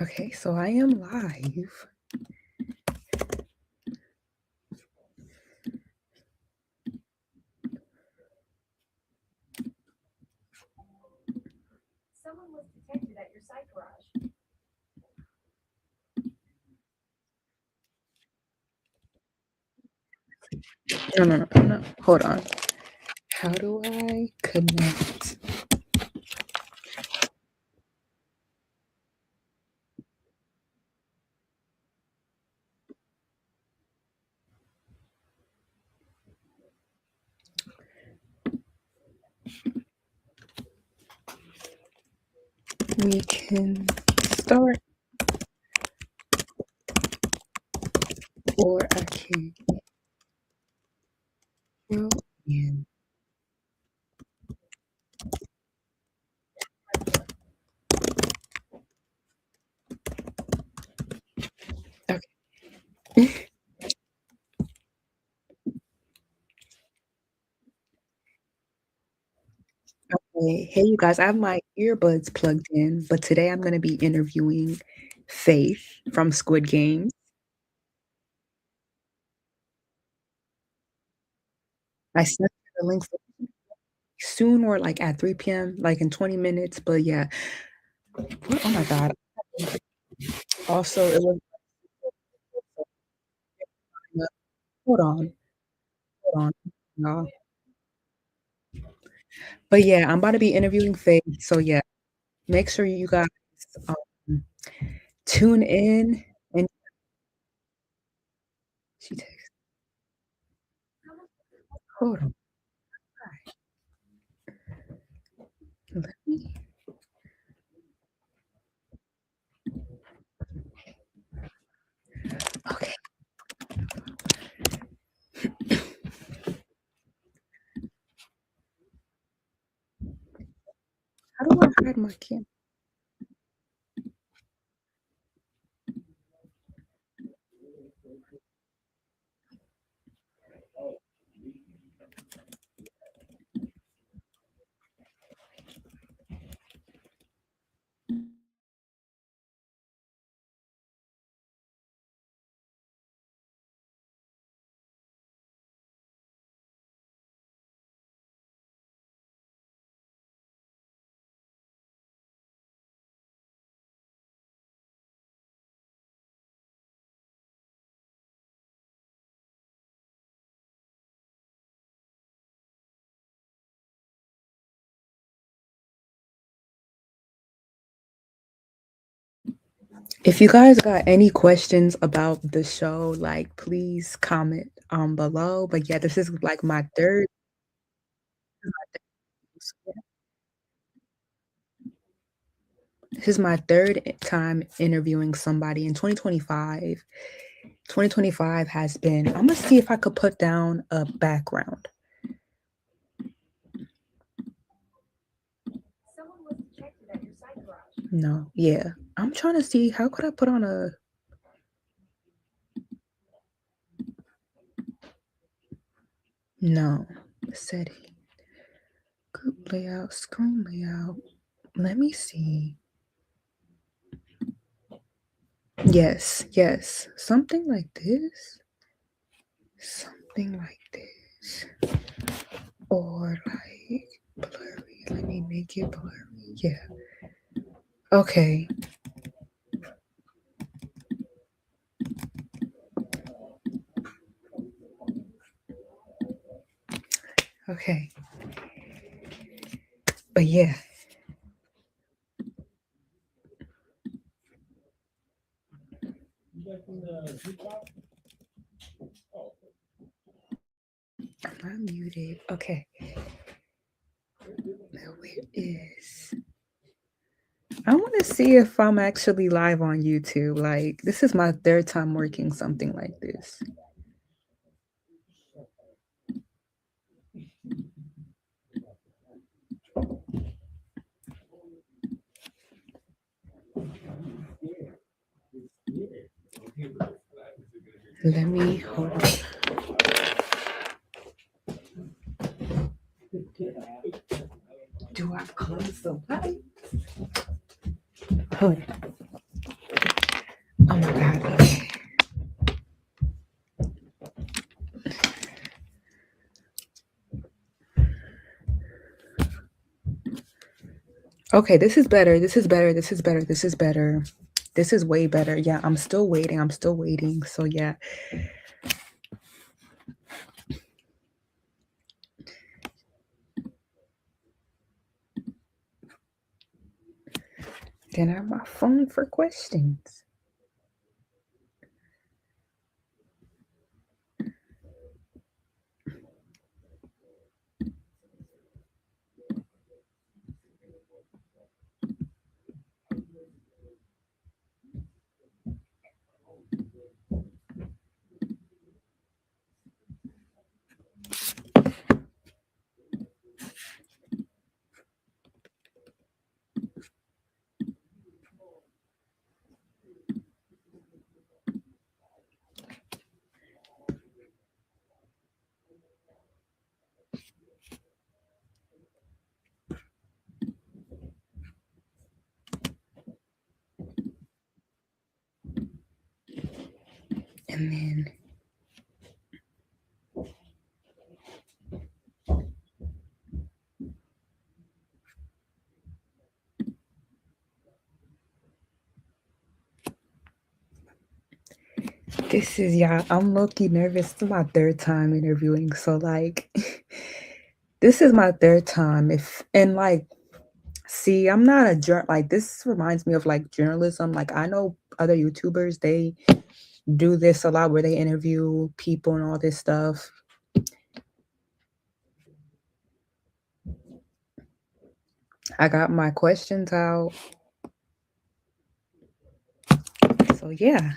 Okay, so I am live. Someone was detected at your site garage. No. Hold on. How do I connect? We can start, or I can go in. Okay. Okay. Hey, you guys, I have my earbuds plugged in, but today I'm going to be interviewing Faith from Squid Games. I sent you the link soon or like at 3 p.m., like in 20 minutes. But yeah, oh my God. Also, it was, hold on, hold on. No. But yeah, I'm about to be interviewing Faith. So yeah, make sure you guys um, tune in. And she texts, hold on. Let me, okay. How do I hide my camera? If you guys got any questions about the show, like please comment below. But yeah, this is like my third. This is my third time interviewing somebody in 2025. 2025 has been. I'm gonna see if I could put down a background. Someone was detected at your site garage. No, yeah. I'm trying to see how could I put on a no setting. Group layout, screen layout. Let me see. Yes. Something like this. Something like this. Or like blurry. Let me make it blurry. Yeah. Okay. Okay. But yeah. Am I muted? Okay. Now where is I want to see if I'm actually live on YouTube. Like, this is my third time working something like this. Let me hold on. Do I close the light? Hold on. Okay, this is better. This is better. This is better. This is better. This is way better. Yeah, I'm still waiting. I'm still waiting. So yeah. Then I have my phone for questions. And then this is, yeah, I'm low-key nervous. This is my third time interviewing. So like this is my third time. If and like see, I'm not a like this reminds me of like journalism. Like I know other YouTubers, they do this a lot where they interview people and all this stuff. I got my questions out. So yeah.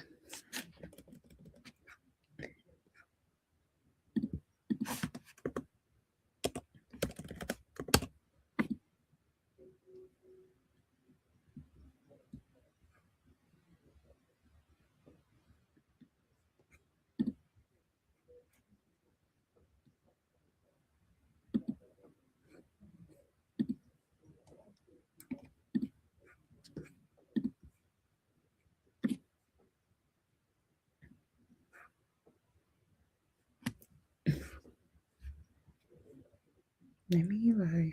Let me like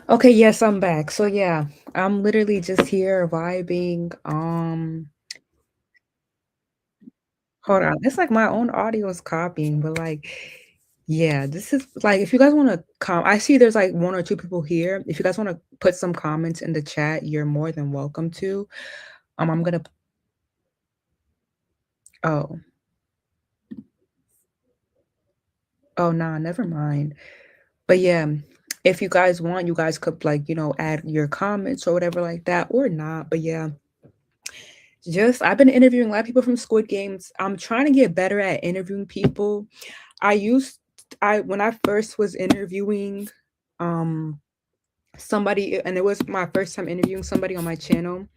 okay, yes, I'm back. So yeah, I'm literally just here vibing. Hold on. It's like my own audio is copying, but like, yeah, this is like if you guys want to I see there's like one or two people here. If you guys want to put some comments in the chat, you're more than welcome to. I'm gonna oh, oh nah, never mind. But yeah, if you guys want, you guys could like, add your comments or whatever like that, or not. But yeah, just I've been interviewing a lot of people from Squid Games. I'm trying to get better at interviewing people. I used I when I first was interviewing um somebody, and it was my first time interviewing somebody on my channel.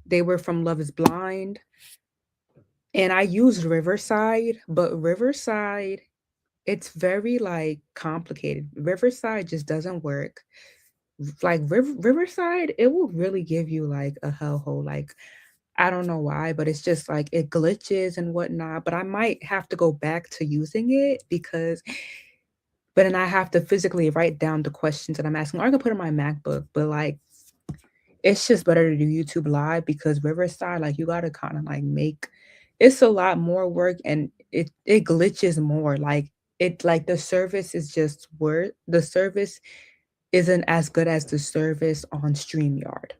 They were from Love is Blind, and I used Riverside, but Riverside, it's very like complicated. Riverside just doesn't work. Like Riverside, it will really give you like a hellhole. Like I don't know why, but it's just like it glitches and whatnot. But I might have to go back to using it because, but then I have to physically write down the questions that I'm asking, or I can put it in my MacBook. But like, it's just better to do YouTube Live because Riverside, like, you gotta kind of like make. It's a lot more work and it glitches more. Like the service is just word. The service isn't as good as the service on StreamYard.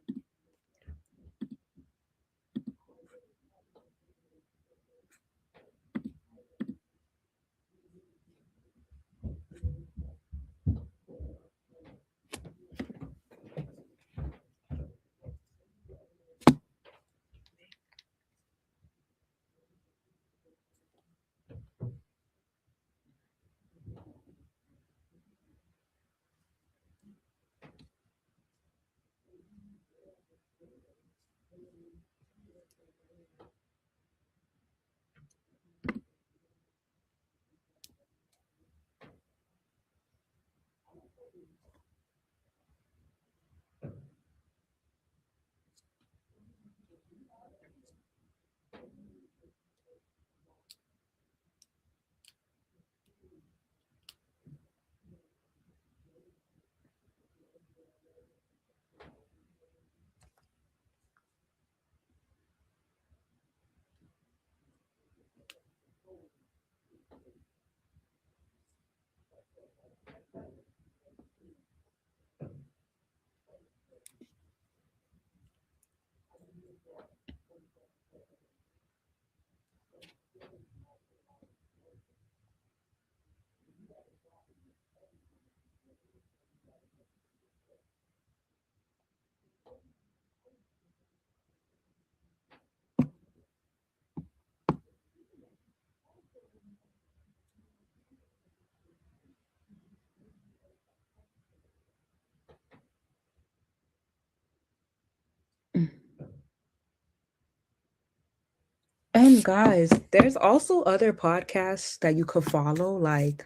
Guys, there's also other podcasts that you could follow, like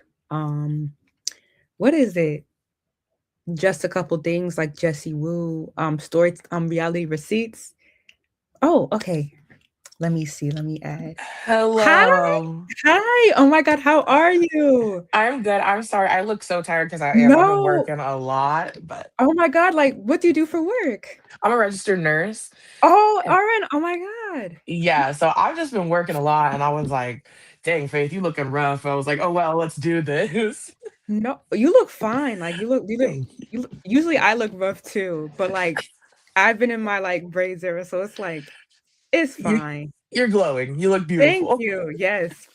what is it? Just a couple things like Jesse Wu, story reality receipts. Oh, okay. Let me see. Let me add. Hi. Hello. Hi. Oh my god, how are you? I'm good. I'm sorry. I look so tired because I am. I've been No. working a lot, but Oh my god, like what do you do for work? I'm a registered nurse. Oh, And RN. Oh my god. yeah, so I've just been working a lot. And I was like, dang, Faith, you looking rough. I was like, oh, well, let's do this. No, you look fine. Like Thank you. usually I look rough too, but like I've been in my like braids era, so it's like it's you. fine. You're glowing. You look Thank beautiful. you. Yes.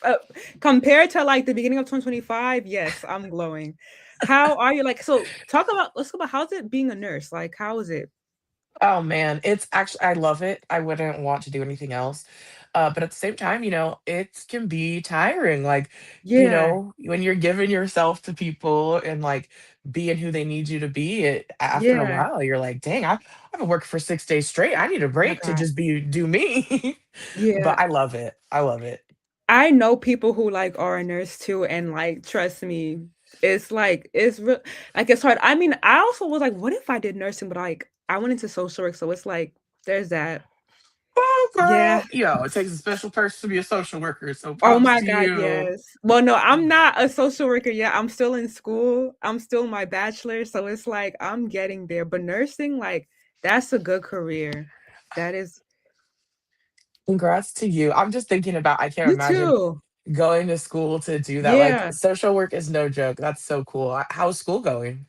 Compared to like the beginning of 2025, yes, I'm glowing. How are you? Like, so let's talk about how's it being a nurse? Like, how is it? Oh man, it's actually I love it. I wouldn't want to do anything else. But at the same time, it can be tiring. Like, Yeah, when you're giving yourself to people and like being who they need you to be, after a yeah. while, you're like, dang, I've been working for 6 days straight. I need a Oh my break to God. just be do me. Yeah. But I love it. I love it. I know people who like are a nurse too, and like trust me, it's like it's real like it's hard. I mean, I also was like, what if I did nursing, but like I went into social work, so it's like there's that. Oh, Yeah. girl, it takes a special person to be a social worker. So Oh props my to god, you. yes. Well, no, I'm not a social worker yet. I'm still in school. I'm still in my bachelor, so it's like I'm getting there. But nursing, like that's a good career. That is Congrats to you. I'm just thinking about, I can't you imagine too. going to school to do that. Like, Yeah. social work is no joke. That's so cool. How's school going?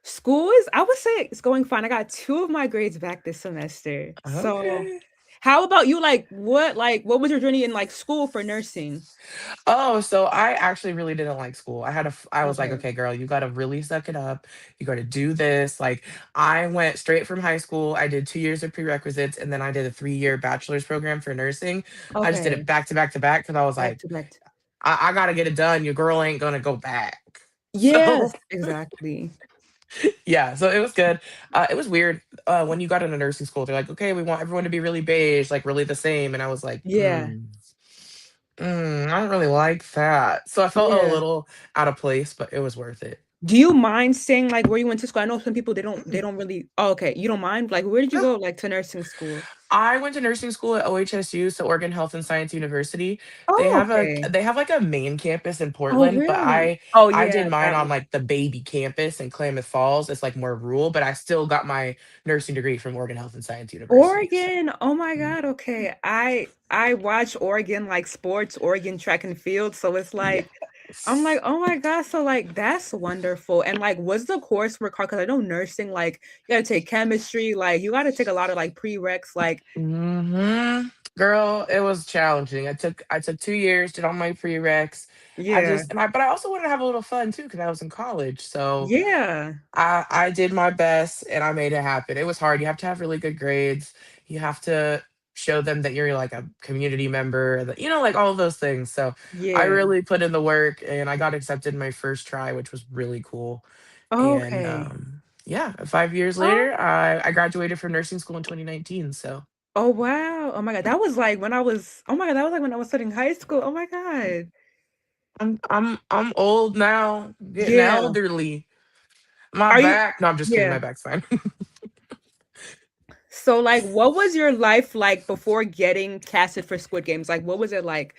School is I would say it's going fine. I got two of my grades back this semester. So Okay. how about you? Like what was your journey in like school for nursing? Oh, so I actually really didn't like school. I was like, Okay. okay, girl, you got to really suck it up. You got to do this. Like, I went straight from high school. I did 2 years of prerequisites and then I did a 3-year bachelor's program for nursing. I just did it Okay. back to back to back because I was Back like, to back. I got to get it done. Your girl ain't going to go back. So Yes, exactly. yeah, so it was good. It was weird when you got into nursing school. They're like, okay, we want everyone to be really beige, like really the same, and I was like, Yeah. I don't really like that. So I felt a Yeah. little out of place, but it was worth it. Do you mind saying like where you went to school? I know some people they don't really oh, okay. You don't mind? Like where did you No, go like to nursing school? I went to nursing school at OHSU, so Oregon Health and Science University. They Oh, have a okay. they have like a main campus in Oh, Portland, but really? I Oh, I yeah, did mine that on one. like the baby campus in Klamath Falls. It's like more rural, but I still got my nursing degree from Oregon Health and Science University. So Oregon. Oh my mm, God. Okay. I watch Oregon like sports, Oregon track and field. So it's like I'm like, yes. oh my God. So like that's wonderful. And like what's the coursework hard? Because I know nursing, like you gotta take chemistry, like you gotta take a lot of like prereqs, like Girl, it was challenging. I took 2 years, did all my prereqs. I yeah. just and I but I also wanted to have a little fun too because I was in college. So Yeah. I did my best and I made it happen. It was hard. You have to have really good grades. You have to show them that you're like a community member, like all of those things. So I Yeah. really put in the work and I got accepted my first try, which was really cool. And Okay. yeah, 5 years Oh, later, I graduated from nursing school in 2019. So oh wow. Oh my God. That was like when I was, oh my God, that was like when I was studying high school. Oh my God. I'm old now, getting Yeah. elderly. My Are you, back. No, I'm just kidding. yeah. My back's fine. So like what was your life like before getting casted for Squid Games? Like what was it like?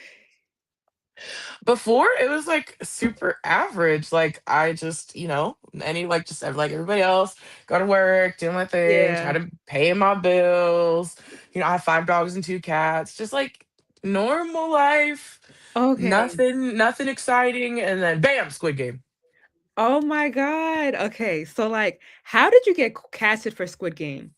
Before it was like super average. Like I just, any like just like everybody else, go to work, do my thing, try Yeah. to pay my bills. I have 5 dogs and 2 cats. Just like normal life. Okay. Nothing exciting. And then bam, Squid Game. Oh my God. Okay. So like how did you get casted for Squid Game?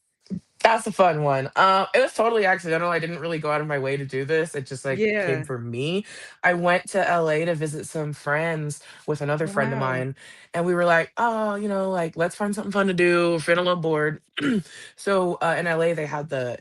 That's a fun one. It was totally accidental. I didn't really go out of my way to do this. It just like came Yeah. from me. I went to LA to visit some friends with another friend of Wow. mine, and we were like, oh, like let's find something fun to do. We're feeling a little bored. So in LA they had the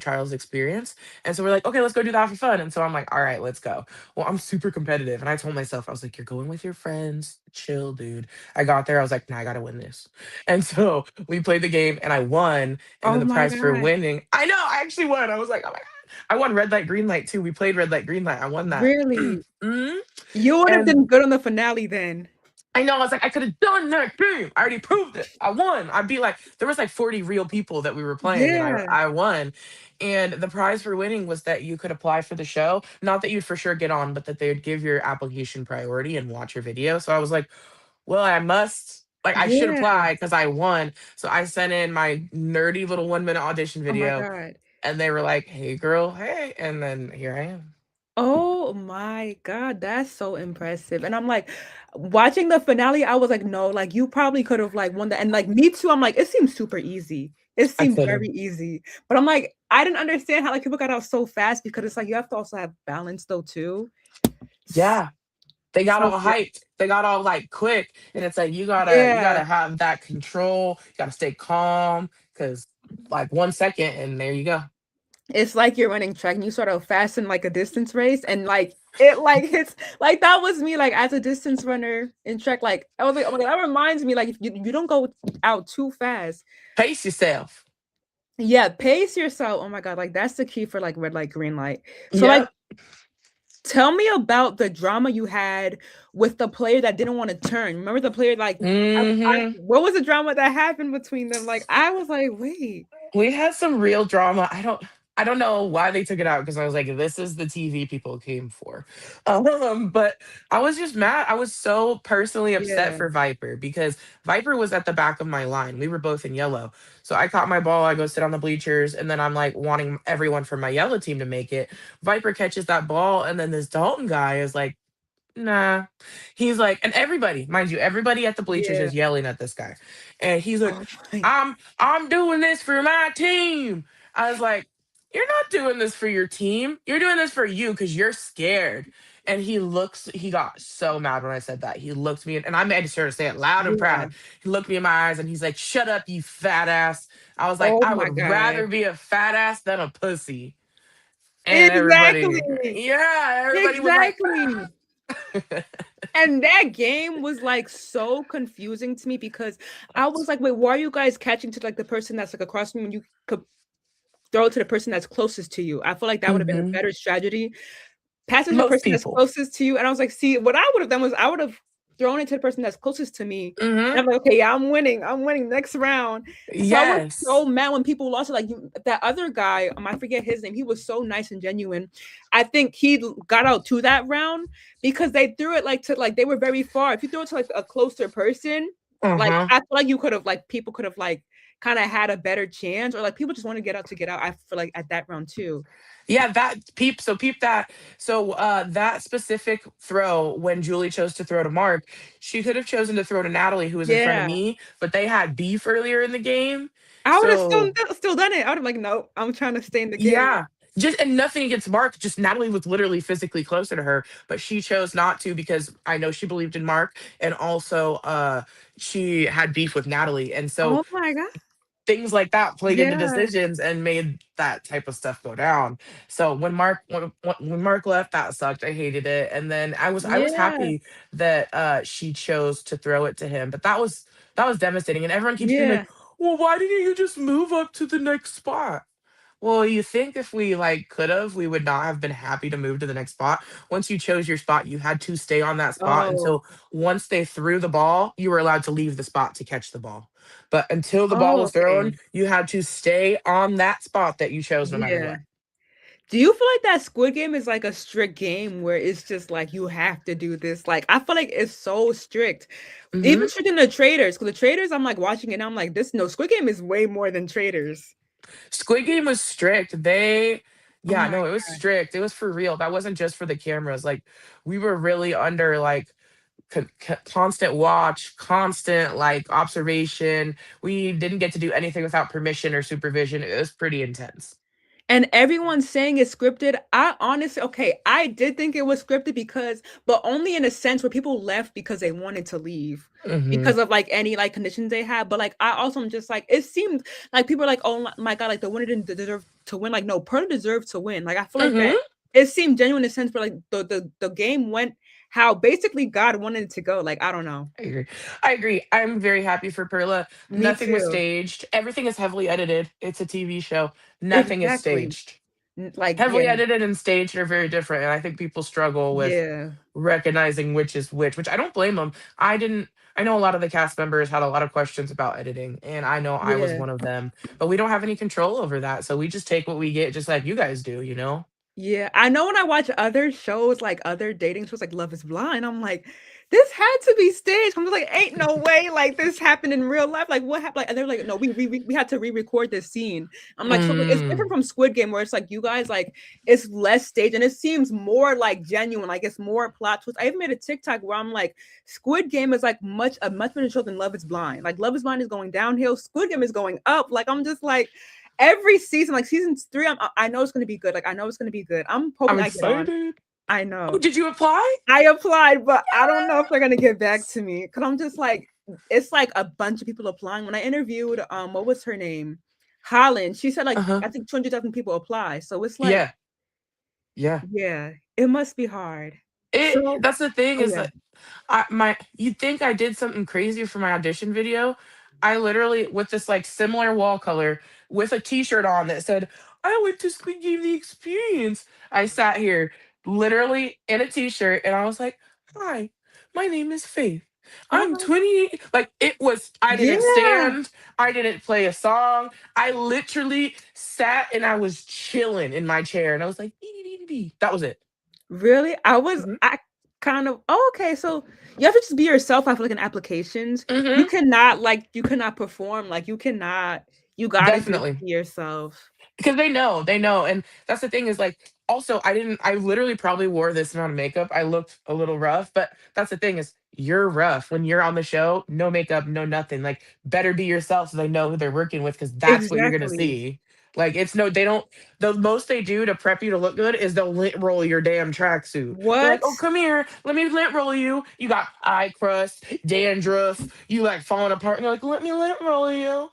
trials experience, and so we're like, okay, let's go do that for fun. And so I'm like, all right, let's go. Well, I'm super competitive, and I told myself I was like, you're going with your friends, chill, dude. I got there, I was like, nah, I gotta win this. And so we played the game, and I won and then Oh the my prize for God. winning, I know, I actually won. I was like, oh my God. I won red light, green light too. We played red light, green light. I won that. Really? Mhm. You would have And done good on the finale then. I know, I was like, I could have done that game. I already proved it. I won. I'd be like, there was like 40 real people that we were playing, and Yeah. I won. And the prize for winning was that you could apply for the show. Not that you'd for sure get on, but that they would give your application priority and watch your video. So I was like, well, I must, like, I should Yeah. apply because I won. So I sent in my nerdy little 1 minute audition Oh my video, god. and they were like, hey, girl, hey. And then here I am. Oh my god, that's so impressive. And I'm like, watching the finale, I was like, no, like you probably could have like won that. And like me too, I'm like, it seems super easy. It I seemed could have. very easy. But I'm like, I didn't understand how like people got out so fast because it's like you have to also have balance though too. Yeah. They got So all yeah. hyped. They got all like quick, and it's like you Yeah. gotta have that control. You gotta stay calm because like 1 second, and there you go. It's like you're running track and you sort of fasten like a distance race and like it like hits like that was me like as a distance runner in track like I was like oh my god that reminds me like if you don't go out too fast. Pace yourself. Yeah, pace yourself. Oh my god, like that's the key for like red light, green light. So like Yep. tell me about the drama you had with the player that didn't want to turn. Remember the player like Hmm. what was the drama that happened between them? Like I was like, wait. We had some real drama. I don't know why they took it out because I was like, this is the TV people came for. But I was just mad. I was so personally upset Yeah. for Viper because Viper was at the back of my line. We were both in yellow. So I caught my ball, I go sit on the bleachers, and then I'm like wanting everyone from my yellow team to make it. Viper catches that ball, and then this Dalton guy is like, nah. He's like, and everybody, mind you, everybody at the bleachers Yeah. is yelling at this guy. And he's like, Oh my I'm doing this for my team. I was like, you're not doing this for your team. You're doing this for you because you're scared. And he got so mad when I said that. He looked me and I made sure to say it loud and yeah. proud. He looked me in my eyes and he's like, shut up, you fat ass. I was like, Oh I my would god. rather be a fat ass than a pussy. And everybody, Exactly. yeah, everybody was like, Exactly. And that game was like so confusing to me because I was like, wait, why are you guys catching to like the person that's like across from you when you could throw it to the person that's closest to you? I feel like that would have been a Mhm. better strategy. Pass it to the Most person that's people. closest to you. And I was like, see, what I would have done was I would have thrown it to the person that's closest to me. And Hmm. I'm like, okay, yeah, I'm winning. I'm winning next round. So I was Yes. so mad when people lost it. Like that other guy, I forget his name. He was so nice and genuine. I think he got out to that round because they threw it like to like they were very far. If you throw it to like a closer person, like Uh-huh. I feel like you could have like people could have like kind of had a better chance, or like people just want to get out to get out. I feel like at that round too. Yeah, peep that. So that specific throw when Julie chose to throw to Mark, she could have chosen to throw to Natalie who was in front of Yeah. me, but they had beef earlier in the game. I would have So still done it. I would have like, no, I'm trying to stay in the game. yeah. Just and nothing against Mark, just Natalie was literally physically closer to her, but she chose not to because I know she believed in Mark and also she had beef with Natalie. And so Oh my god. things like that played into Yeah. decisions and made that type of stuff go down. So when Mark left, that sucked. I hated it. And then I was Yeah. happy that she chose to throw it to him. But that was devastating. And everyone keeps being like, Yeah. "Well, why didn't you just move up to the next spot?" Well, you think if we like could have, we would not have been happy to move to the next spot. Once you chose your spot, you had to stay on that spot Oh. until once they threw the ball, you were allowed to leave the spot to catch the ball. But until the ball Oh, was thrown, okay. you had to stay on that spot that you chose no matter Yeah. what. Do you feel like that Squid Game is like a strict game where it's just like you have to do this? Like I feel like it's so strict. Even Hmm. stricter than the traders. Because the traders, I'm like watching it and I'm like, this no Squid Game is way more than traders. Squid Game was strict. Oh Yeah, my no, it was god. strict. It was for real. That wasn't just for the cameras. Like, we were really under like constant watch, constant like observation. We didn't get to do anything without permission or supervision. It was pretty intense. And everyone's saying it's scripted. I honestly, okay, I did think it was scripted because, but only in a sense where people left because they wanted to leave Hmm. because of like any like conditions they had. But like, I also am just like, it seemed like people are like, oh my God, like the winner didn't deserve to win. Like, no, Pearl deserved to win. Like, I feel like that Hmm. it seemed genuine in a sense where like the game went how basically God wanted it to go. Like, I don't know. I agree. I agree. I'm very happy for Perla. Me Nothing was too. staged. Everything is heavily edited. It's a TV show. Nothing is Exactly. staged. Like, Heavily yeah, edited and staged are very different, and I think people struggle with yeah, recognizing which is which I don't blame them. I didn't. I know a lot of the cast members had a lot of questions about editing, and I know I was yeah. one of them. But we don't have any control over that, so we just take what we get, just like you guys do. You know. Yeah, I know when I watch other shows, like other dating shows like Love is Blind, I'm like, this had to be staged. I'm just like, ain't no way like this happened in real life. Like what happened? Like, and they're like, no, we had to re-record this scene. I'm like, so like it's different Mm, from Squid Game where it's like you guys like it's less staged and it seems more like genuine, like it's more plot twist. I even made a TikTok where I'm like, Squid Game is like a much better show than Love is Blind. Like Love is Blind is going downhill, Squid Game is going up. Like I'm just like every season, like season three, I know it's gonna be good. Like I know it's gonna be good. I'm I'm hoping I get on. excited. I Oh, know. did you apply? I applied, but I don't know if they're gonna get back to me because I'm just like, it's like a bunch of people applying. When I interviewed, what was her name? Holland. She said Uh like huh. I think 200,000 people apply. So it's like, Yeah. Yeah. yeah, it must be hard. It. So, That's the thing oh is yeah, that you'd think I did something crazy for my audition video. I literally with this like similar wall color with a t-shirt on that said, I went to Squid Game the experience. I sat here literally in a t-shirt and I was like, hi, my name is Faith. oh I'm my, 28. Like it was I didn't yeah, stand, I didn't play a song. I literally sat and I was chilling in my chair and I was like, "Dee, dee, dee, dee." That was it. really? Mhm. I kind of, oh, okay. So you have to just be yourself. I feel like in applications, Mhm. you cannot perform. Like you cannot. You gotta just Definitely. be yourself. Because they know, and that's the thing is, like, also, I literally probably wore this amount of makeup, I looked a little rough, but that's the thing is, you're rough when you're on the show, no makeup, no nothing, like, better be yourself so they know who they're working with, because that's what you're gonna Exactly. see. Like, it's no they don't the most they do to prep you to look good is they'll lint roll your damn tracksuit. They're like, What? "Oh, come here, let me lint roll you. You got eye crust, dandruff, you, like, falling apart," and they're like, "Let me lint roll you."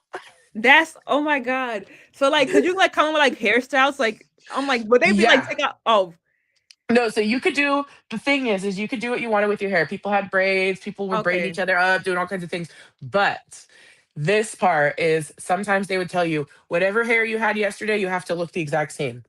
That's oh my god. So like, could you like come up with like hairstyles? Like, I'm like, would they be like Yeah. take out? Oh, No, so you could do the thing is you could do what you wanted with your hair. People had braids, people were braiding okay, each other up, doing all kinds of things. But this part is sometimes they would tell you, whatever hair you had yesterday, you have to look the exact same.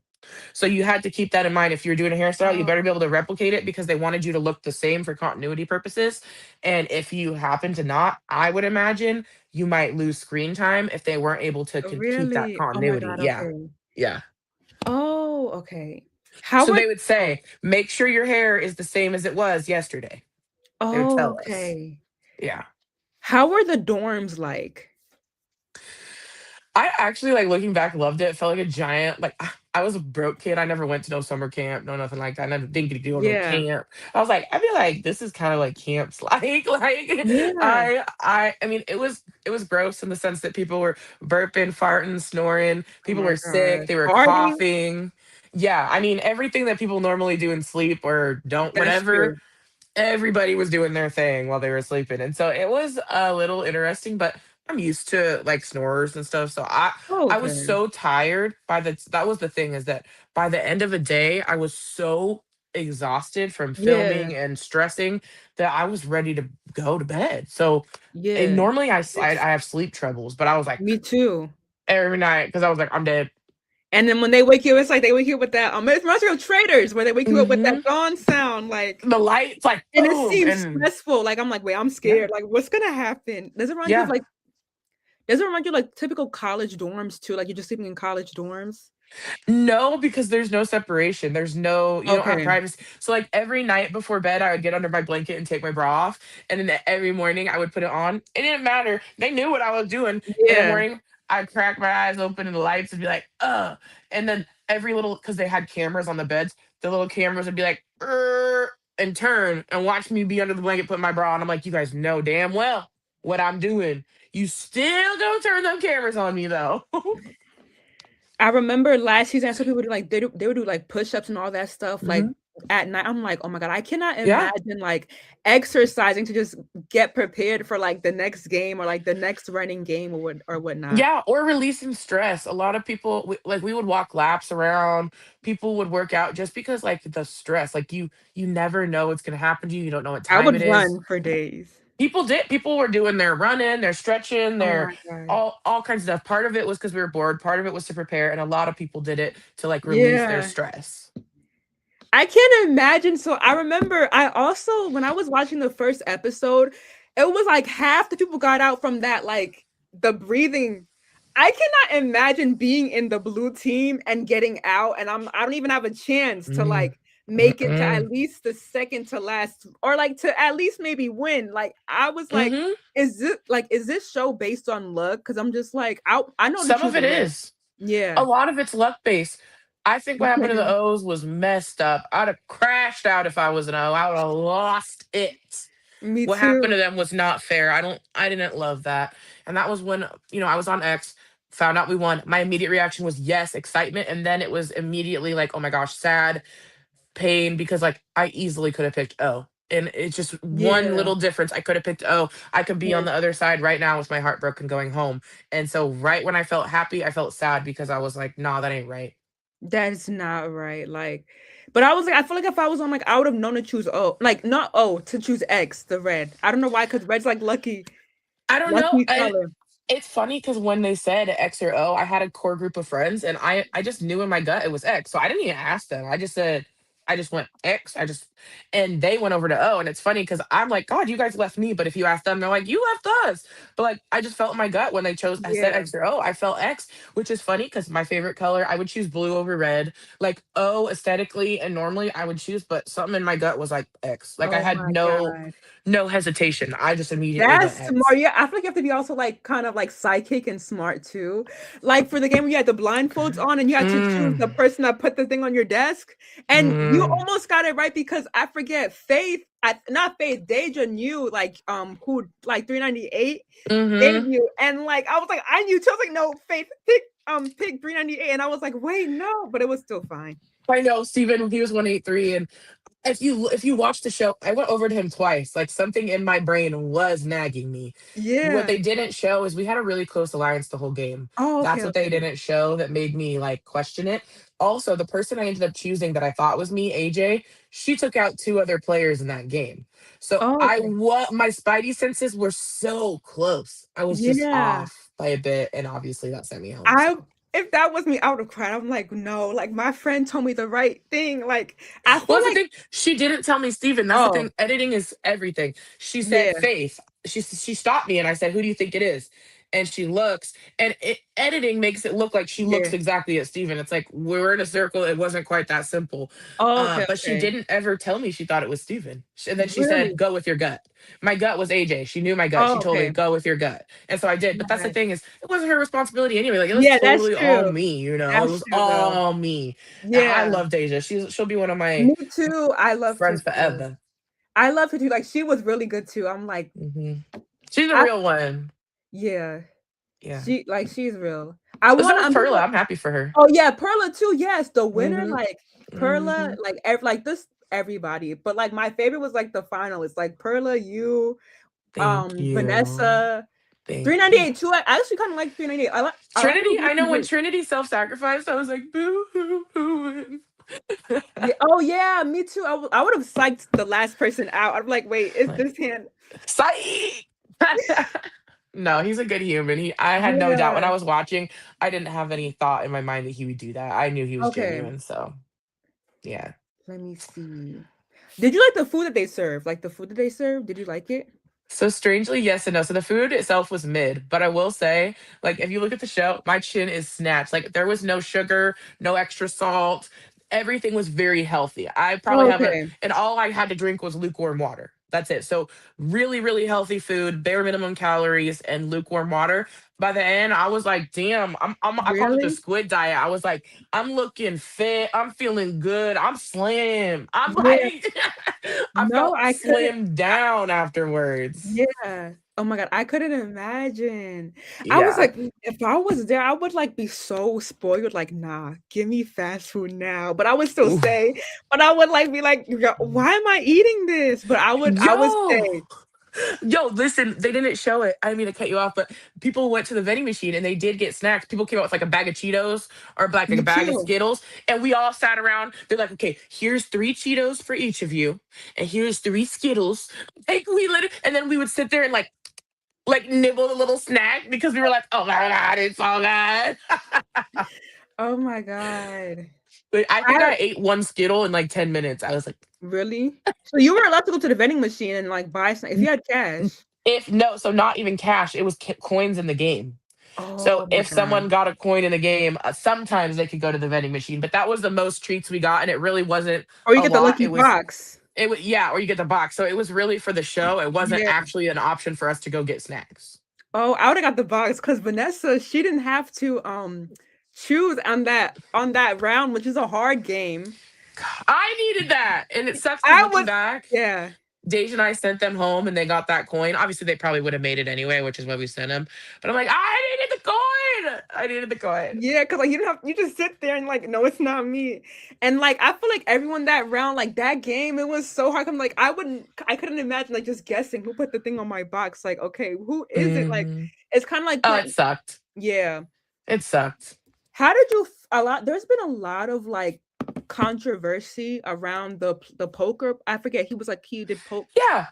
So you had to keep that in mind. If you're doing a hairstyle, you better oh, be able to replicate it because they wanted you to look the same for continuity purposes. And if you happen to not, I would imagine you might lose screen time if they weren't able to keep that really? Oh my continuity. god. Yeah. Okay. Yeah. Oh, okay. How So were? they would Oh, say, make sure your hair is the same as it was yesterday. They would oh, tell us. okay. Yeah. How were the dorms like? I actually, like, looking back, loved it. Felt like a giant like, I was a broke kid. I never went to no summer camp, no nothing like that. I never didn't get to go to no Yeah. camp. I was like, I feel like this is kinda like camps like, Yeah. I mean, it was gross in the sense that people were burping, farting, snoring, Oh people my were sick, god. they were Farting? coughing. Yeah, I mean, everything that people normally do in sleep or don't, That's whatever, true. everybody was doing their thing while they were sleeping. And so it was a little interesting, but I'm used to like snorers and stuff. So I was Okay. so tired by the that was the thing is that by the end of the day, I was so exhausted from Yeah. filming and stressing that I was ready to go to bed. So and Yeah. normally It's I have sleep troubles, but I was like me too. every night because I was like, I'm dead. And then when they wake you, it's like they wake you up with that. It reminds me of Traders where they wake you up with that Hmm. gone sound, like, The lights like and it boom. seems And stressful. Like I'm like, wait, I'm yeah. scared. Like, what's gonna happen? Does it remind you of Yeah. like? Does it remind you of, like typical college dorms too? Like you're just sleeping in college dorms. No, because there's no separation. There's no you don't have Okay. privacy. So, like, every night before bed, I would get under my blanket and take my bra off, and then every morning, I would put it on. It didn't matter. They knew what I was doing. In the Yeah. morning, I'd crack my eyes open, and the lights would be like, "Ugh," and then every little because they had cameras on the beds, the little cameras would be like, and turn and watch me be under the blanket, put my bra on. I'm like, "You guys know damn well what I'm doing. You still don't turn them cameras on me, though." I remember last season, I saw people do like they would do like push-ups and all that stuff like Mhm. at night. I'm like, oh my God, I cannot Yeah. imagine like exercising to just get prepared for like the next game or like the next running game or whatnot. Yeah, or releasing stress. A lot of people like we would walk laps around. People would work out just because like the stress. Like you never know what's going to happen to you. You don't know what I time would it is. run for days. People were doing their running, their stretching, Oh their my god. all kinds of stuff. Part of it was because we were bored, part of it was to prepare, and a lot of people did it to like relieve their Yeah. stress. I can't imagine. So I remember I also when I was watching the first episode, it was like half the people got out from that like the breathing. I cannot imagine being in the blue team and getting out and I don't even have a chance to Mm, like make it to at mm-mm, least the second to last or like to at least maybe win. Like I was like, mm-hmm. is this show based on luck? Because I'm just like I know to Some choose of the it red. is. A Yeah. lot of it's luck based. I think what happened to the O's was messed up. I'd have crashed out if I was an O. I would have lost it. Me What happened too. to them was not fair. I didn't love that. And that was when, I was on X, found out we won. My immediate reaction was yes, excitement. And then it was immediately like, oh my gosh, sad, pain, because like I easily could have picked O. And it's just one Yeah. little difference. I could have picked O. I could be on the other side right now with my heart broken going home. And so right when I felt happy, I felt sad because I was like, nah, that ain't right. That's not right. Like, but I was like, I feel like if I was on like, I would have known to choose O, like not O to choose X, the red. I don't know why, because red's like I don't know. lucky And color. it's funny because when they said X or O, I had a core group of friends, and I just knew in my gut it was X. So I didn't even ask them. I just went X. And they went over to O. And it's funny because I'm like, God, you guys left me. But if you ask them, they're like, you left us. But like, I just felt in my gut when they chose, I said Yeah. X or O, I felt X, which is funny because my favorite color, I would choose blue over red. Like O aesthetically and normally I would choose, but something in my gut was like X. Like I Oh had my God. no hesitation. I just immediately went That's X. smart. Yeah, I feel like you have to be also like kind of like psychic and smart too. Like for the game where you had the blindfolds on and you had to choose the Mm, person that put the thing on your desk. And you mm, almost got it right because I forget Faith, not Faith, Deja knew like who like 398 gave mhm. you. And like I was like, I knew too. I was like, no, Faith, pick 398. And I was like, wait, no, but it was still fine. I know Steven, he was 183, and if you watch the show, I went over to him twice. Like something in my brain was nagging me. What Yeah. they didn't show is we had a really close alliance the whole game. Oh, okay, That's what they okay. didn't show that made me like question it. Also, the person I ended up choosing that I thought was me, AJ, she took out two other players in that game. So Oh, I okay. what my spidey senses were so close. I was just Yeah. off by a bit, and obviously that sent me home. I So if that was me, I would have cried. I'm like, no, like my friend told me the right thing. Like I feel well, that's the like, thing. She didn't tell me, Steven. That's the oh thing. Editing is everything. She said, yeah, Faith. She stopped me and I said, who do you think it is? And she looks, and editing makes it look like she yeah. looks exactly at Steven. It's like we're in a circle. It wasn't quite that simple. Oh, okay, But she okay. didn't ever tell me she thought it was Steven. And then she said, Really? go with your gut. My gut was AJ. She knew my gut. She Oh, told me, okay. go with your gut. And so I did. But that's the Nice. thing is, it wasn't her responsibility anyway. Like, it was Yeah, that's totally all true. me, It That's was true though. all me. And I Yeah, love Deja. She'll be one of my me too. I loved her friends too. forever. I loved her too. Like she was really good too. I'm like, Hmm. She's a I real one. yeah. Yeah. She's real. I So want. is I'm Perla. gonna. I'm happy for her. Oh yeah, Perla too. Yes, the winner, Hmm. like Perla, Hmm. like like this everybody. But like my favorite was like the finalists, like Perla, you, Thank you. Vanessa, Thank you. 398 too. I actually kind of like 398. I like her Trinity, I know when looking. Trinity self-sacrificed, I was like, boo hoo hoo. Yeah. Oh yeah, me too. I would have psyched the last person out. I'm like, wait, is Like, this hand? psych. No, he's a good human. I had no doubt when Yeah. I was watching. I didn't have any thought in my mind that he would do that. I knew he was Okay. genuine. So yeah. Let me see. Did you like the food that they serve? Like the food that they serve? Did you like it? So strangely, yes and no. So the food itself was mid, but I will say, like, if you look at the show, my chin is snatched. Like there was no sugar, no extra salt. Everything was very healthy. I probably haven't, Okay. and all I had to drink was lukewarm water. That's it. So really, really healthy food, bare minimum calories, and lukewarm water. By the end, I was like, damn, I called it the Really? squid diet. I was like, I'm looking fit. I'm feeling good. I'm slim. I'm Yeah. like, I No, felt I couldn't. slimmed down afterwards. Yeah. Oh my god, I couldn't imagine. I was Yeah. like, if I was there, I would like be so spoiled, like, nah, give me fast food now. But I would still Ooh. stay, but I would like be like, "Yo, why am I eating this?" But I would Yo, stay. Yo, listen, they didn't show it. I didn't mean to cut you off, but people went to the vending machine and they did get snacks. People came out with like a bag of Cheetos or like a Me bag of too. Skittles, and we all sat around. They're like, okay, here's three Cheetos for each of you, and here's three Skittles. Like we lit, and then we would sit there and like nibble the little snack because we were like, oh my god, it's so good. Oh my god. But I think I I ate one Skittle in like 10 minutes. I was like, really? So you were allowed to go to the vending machine and like buy some if you had cash. if no, so not even cash. It was coins in the game. So Oh my if god. someone got a coin in the game, sometimes they could go to the vending machine, but that was the most treats we got, and it really wasn't Or you a get the lot. lucky box. It was yeah, or you get the box. So it was really for the show. It wasn't Yeah. actually an option for us to go get snacks. Oh, I would've got the box because Vanessa, she didn't have to choose on that round, which is a hard game. I needed that, and it sucks because I looking was back, yeah. Deja and I sent them home, and they got that coin. Obviously, they probably would have made it anyway, which is why we sent them. But I'm like, I needed the coin. I needed the coin. Yeah, cause like, you don't have you just sit there and, like, "No, it's not me." And, like, I feel like everyone that round, like, that game, it was so hard, I'm like, I couldn't imagine, like, just guessing who put the thing on my box, like, "Okay, who is it?" Like, Hmm. it's kinda like Oh, it playing sucked. yeah. It sucked. How did you f a lot there's been a lot of, like, controversy around the poker I forget, he was like he did Yeah,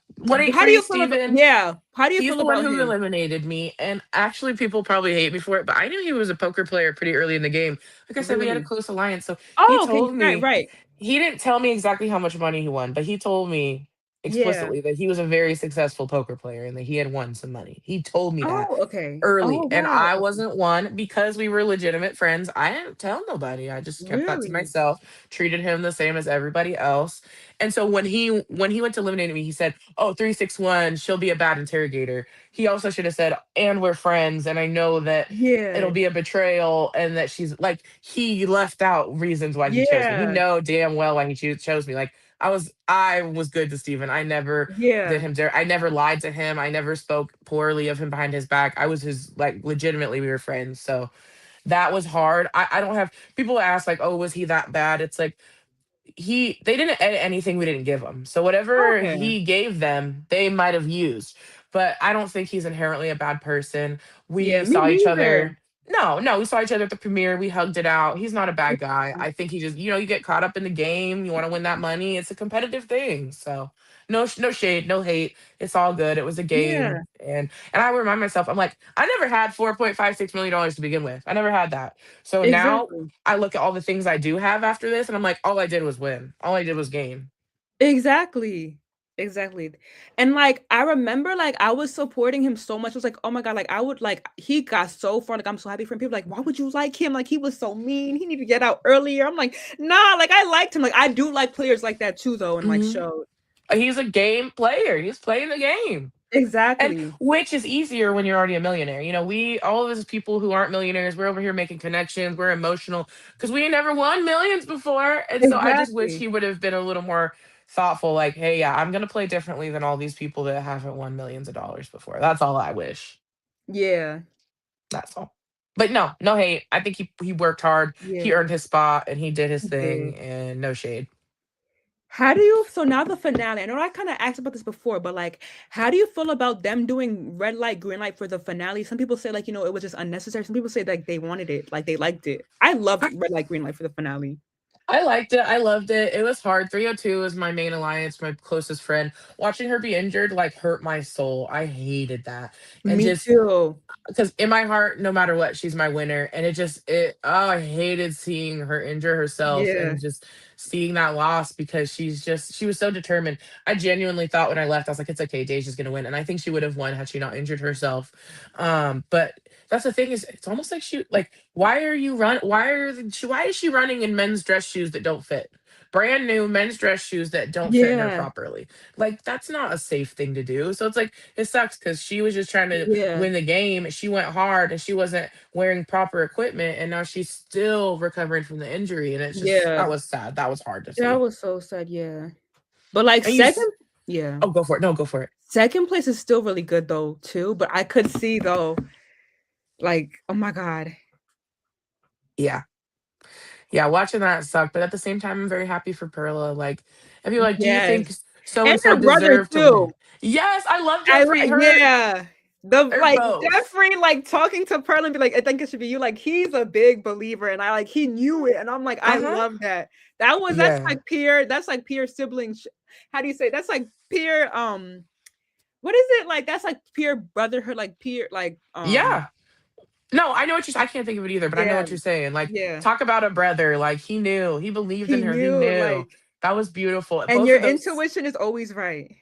how do 183 you feel about Steven. yeah, how do you He's feel the one about who him? eliminated me, and actually, people probably hate me for it, but I knew he was a poker player pretty early in the game. Like I said, we had a Really? close alliance, so he Oh, okay, told right, me right. he didn't tell me exactly how much money he won, but he told me Yeah. explicitly that he was a very successful poker player and that he had won some money. He told me that Oh, okay. early, Oh, and wow, I okay. wasn't one because we were legitimate friends. I didn't tell nobody. I just kept that to Really? myself, treated him the same as everybody else. And so when he went to eliminate me, he said, "Oh, 361, she'll be a bad interrogator." He also should have said, "And we're friends, and I know that it'll Yeah. be a betrayal and that she's like," he left out reasons why he chose me. He Yeah. know damn well why he chose me. Like I was good to Steven. I never did Yeah. him I never lied to him. I never spoke poorly of him behind his back. I was his like legitimately we were friends. So that was hard. I don't have people ask like, oh, was he that bad? It's like they didn't edit anything we didn't give them. So whatever Okay. he gave them, they might have used. But I don't think he's inherently a bad person. Yeah, We me saw each neither. other. No, no, we saw each other at the premiere. We hugged it out. He's not a bad guy. I think he just, you get caught up in the game. You want to win that money. It's a competitive thing. So no shade, no hate. It's all good. It was a Yeah, game, and I remind myself, I'm like, I never had $4.56 million to begin with. I never had that. So now exactly. I look at all the things I do have after this, and I'm like, all I did was win. All I did was gain. Exactly. Exactly. And, like, I remember, like, I was supporting him so much. I was like, "Oh my god," like, I would like he got so far, like, I'm so happy for him. People like, "Why would you like him? Like, he was so mean. He needed to get out earlier." I'm like, "Nah, like, I liked him." Like, I do like players like that too, though, and, like, Mhm. show He's a game player. He's playing the game. And exactly. which is easier when you're already a millionaire. We all of us people who aren't millionaires, we're over here making connections, we're emotional because we ain't never won millions before. And so I just wish Exactly. he would have been a little more thoughtful, like, hey, yeah, I'm gonna play differently than all these people that haven't won millions of dollars before. That's all I wish. Yeah. That's all. But no, no hate. I think he worked hard, he Yeah. earned his spot and he did his He thing did. and no shade. How do you so now the finale, I know I kinda asked about this before, but, like, how do you feel about them doing red light, green light for the finale? Some people say, like, it was just unnecessary. Some people say, like, they wanted it, like, they liked it. I loved red light, green light for the finale. I liked it. I loved it. It was hard. 302 is my main alliance, my closest friend. Watching her be injured like hurt my soul. I hated that. And Me just too. because in my heart, no matter what, she's my winner. And I hated seeing her injure herself Yeah. and just seeing that loss because she was so determined. I genuinely thought when I left, I was like, it's okay, Deja's gonna win. And I think she would have won had she not injured herself. But that's the thing is it's almost like why is she running in men's dress shoes that don't fit? Brand new men's dress shoes that don't fit in her Yeah. properly. Like that's not a safe thing to do. So it's like it sucks because she was just trying to Yeah. win the game. She went hard and she wasn't wearing proper equipment, and now she's still recovering from the injury. And it's just Yeah. that was sad. That was hard to That see. was so sad, yeah. But, like, And you, 2nd yeah. oh, go for it. No, go for it. 2nd place is still really good though, too, but I could see though, like, oh my god. Yeah, yeah. Watching that sucked, but at the same time, I'm very happy for Perla. Like, I feel like, do you think Yes. so And and so her brother deserve to too. win. Yes, I love I Jeffrey. like Her yeah. The or like both. Jeffrey like talking to Pearl and be like, I think it should be you. Like he's a big believer and I like he knew it. And I'm like, I Uh-huh. love that. That's Yeah. like peer, that's like peer sibling. How do you say that's like peer what is it like? That's like peer brotherhood, like peer like Yeah. No, I know what you're I can't think of it either, but I know yeah, what you're saying. Like, yeah. talk about a brother. Like he knew. He believed in He her. He knew knew. like That was beautiful. and Both your of those. intuition is always right.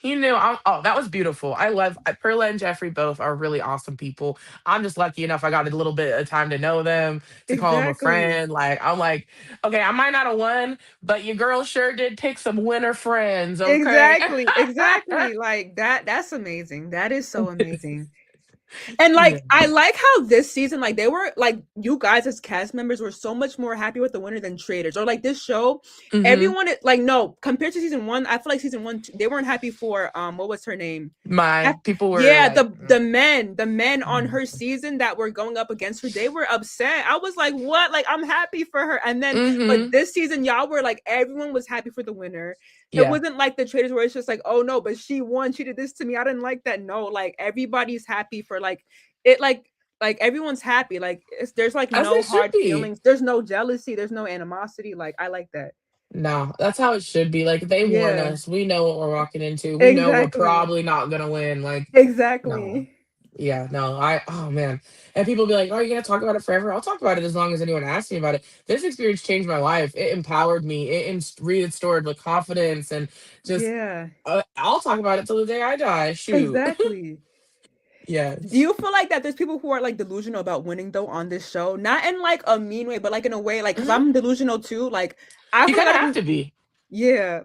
He knew. Oh, that was beautiful. I love Perla and Jeffrey. Both are really awesome people. I'm just lucky enough. I got a little bit of time to know them, to call them a Exactly. friend. Like I'm like, okay, I might not have won, but your girl sure did pick some winner friends. Okay. Exactly. Exactly. Like that's amazing. That is so amazing. And Yeah. like I like how this season, like they were like you guys as cast members were so much more happy with the winner than traders. Or like this show, hmm everyone like no, compared to season one, I feel like season one, they weren't happy for what was her name? My people were Yeah, like, the men on mm-hmm. her season that were going up against her, they were upset. I was like, what? Like I'm happy for her. And then but Mm-hmm. this season, y'all were like everyone was happy for the winner. It Yeah. wasn't like the traders where it's just like, oh no, but she won. She did this to me. I didn't like that. No, like everybody's happy for like it like everyone's happy. Like there's like As they no should hard be. feelings. There's no jealousy. There's no animosity. Like I like that. No, that's how it should be. Like they warn Yeah, us. We know what we're walking into. We know we're exactly. probably not gonna win. Like, no. Exactly. Yeah, no, oh man. And people be like, "Oh, you gonna talk about it forever?" I'll talk about it as long as anyone asks me about it. This experience changed my life. It empowered me. It restored the confidence and just Yeah, I'll talk about it till the day I die. Shoot. exactly. Do Yes. you feel like that there's people who are like delusional about winning though on this show? Not in like a mean way, but like in a way, like because hmm I'm delusional too. Like I You feel like kind I of have just to be. yeah,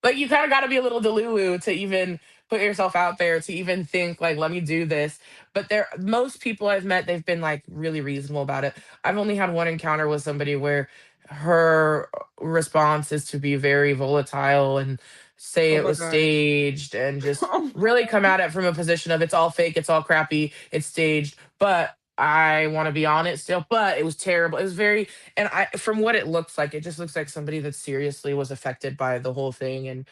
Like you kind of got to be a little delulu to even put yourself out there to even think like let me do this. But there most people I've met they've been like really reasonable about it. I've only had one encounter with somebody where her response is to be very volatile and say oh it my was gosh. staged and just Oh my really come gosh. at it from a position of it's all fake, it's all crappy, it's staged, but I want to be on it still, but it was terrible. It was very, and I, from what it looks like, it just looks like somebody that seriously was affected by the whole thing and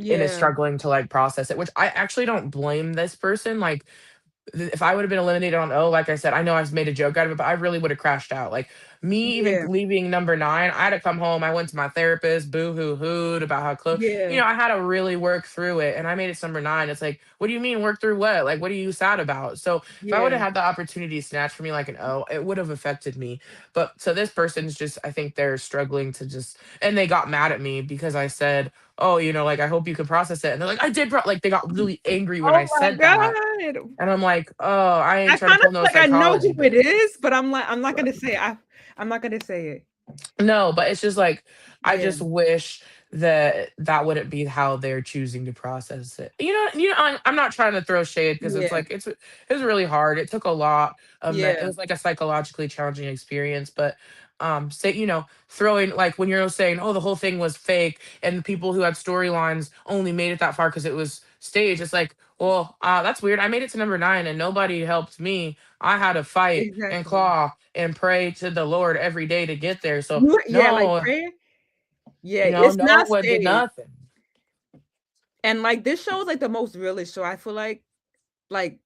is Yeah, struggling to like process it, which I actually don't blame this person. Like if I would have been eliminated on O, like I said, I know I've made a joke out of it, but I really would have crashed out. Like me even yeah, leaving number nine, I had to come home. I went to my therapist, boo hoo hooed about how close, yeah, I had to really work through it. And I made it to number nine. It's like, what do you mean work through what? Like, what are you sad about? So if I would have yeah. had the opportunity snatched from me like an O, it would have affected me. But so this person's just, I think they're struggling to just, and they got mad at me because I said, oh, like, I hope you can process it. And they're like, I did, like, they got really angry when Oh I my said that. god. And I'm like, "Oh, I I ain't trying to kind of pull feel no like I know psychology, who it but is, but I'm like I'm not gonna say I'm not gonna say it. no, but it's just like I Yeah, just wish that that wouldn't be how they're choosing to process it. I'm not trying to throw shade because it's yeah, like it was really hard. It took a lot. It yeah. was like a psychologically challenging experience, but say throwing like when you're saying oh the whole thing was fake and the people who had storylines only made it that far because it was staged. It's like well that's weird. I made it to number nine and nobody helped me. I had to fight and Exactly. claw and pray to the Lord every day to get there. So Yeah, like no, prayer. Yeah, it's no not one did staged. nothing. And like this show is like the most realist show. I feel like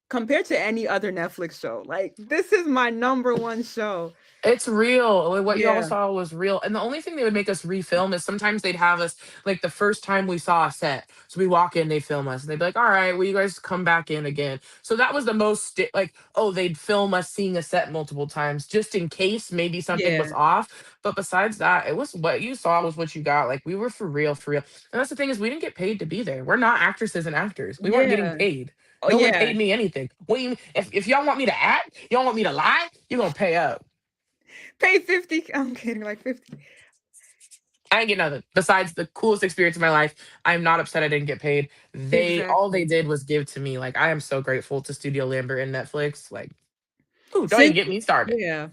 compared to any other Netflix show. Like this is my number one show. It's real. What you all Yeah, saw was real. And the only thing they would make us refilm is sometimes they'd have us like the first time we saw a set. So we walk in, they film us, and they'd be like, "All right, will you guys come back in again?" So that was the most like, oh, they'd film us seeing a set multiple times just in case maybe something was yeah, off. But besides that, it was what you saw was what you got. Like we were for real, for real. And that's the thing is we didn't get paid to be there. We're not actresses and actors. We weren't getting yeah. paid. Oh No one yeah. paid me anything. What do you if y'all want me to act, y'all want me to lie, you're gonna pay up. Pay 50. I'm kidding, like 50. I didn't get nothing besides the coolest experience of my life. I'm not upset I didn't get paid. They all they Exactly. did was give to me. Like I am so grateful to Studio Lambert and Netflix. Like, ooh, don't even Since get me started. yeah.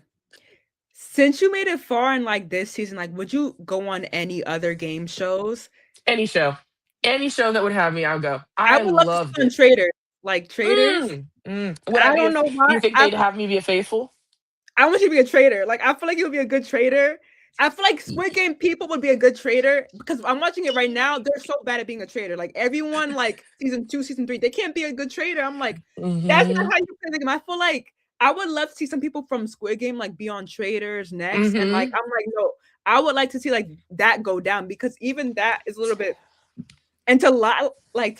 Since you made it far in like this season, like would you go on any other game shows? Any show that would have me, I'll go. I I would love to loved see on it. Traders. Like Traders. Would I I be? don't know why. You think they'd have me be a faithful? I want you to be a trader. Like I feel like you'll be a good trader. I feel like Squid Game people would be a good trader because I'm watching it right now. They're so bad at being a trader. Like everyone, like season 2, season 3, they can't be a good trader. I'm like, that's not Mm-hmm. how you play the game. I feel like I would love to see some people from Squid Game like be on traders next, and like Mm-hmm. I'm like, no, I would like to see like that go down because even that is a little bit and to lie, like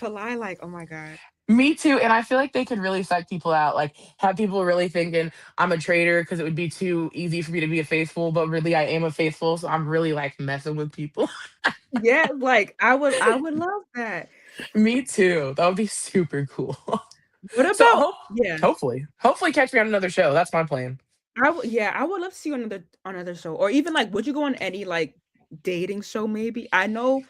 oh my god, Me too. And I feel like they could really psych people out. Like have people really thinking I'm a traitor because it would be too easy for me to be a faithful, but really I am a faithful. So I'm really like messing with people. yeah, like I would love that. Me too. That would be super cool. What So about yeah? hopefully catch me on another show. That's my plan. Yeah, I would love to see you on another show, or even like, would you go on any like dating show? Maybe I know.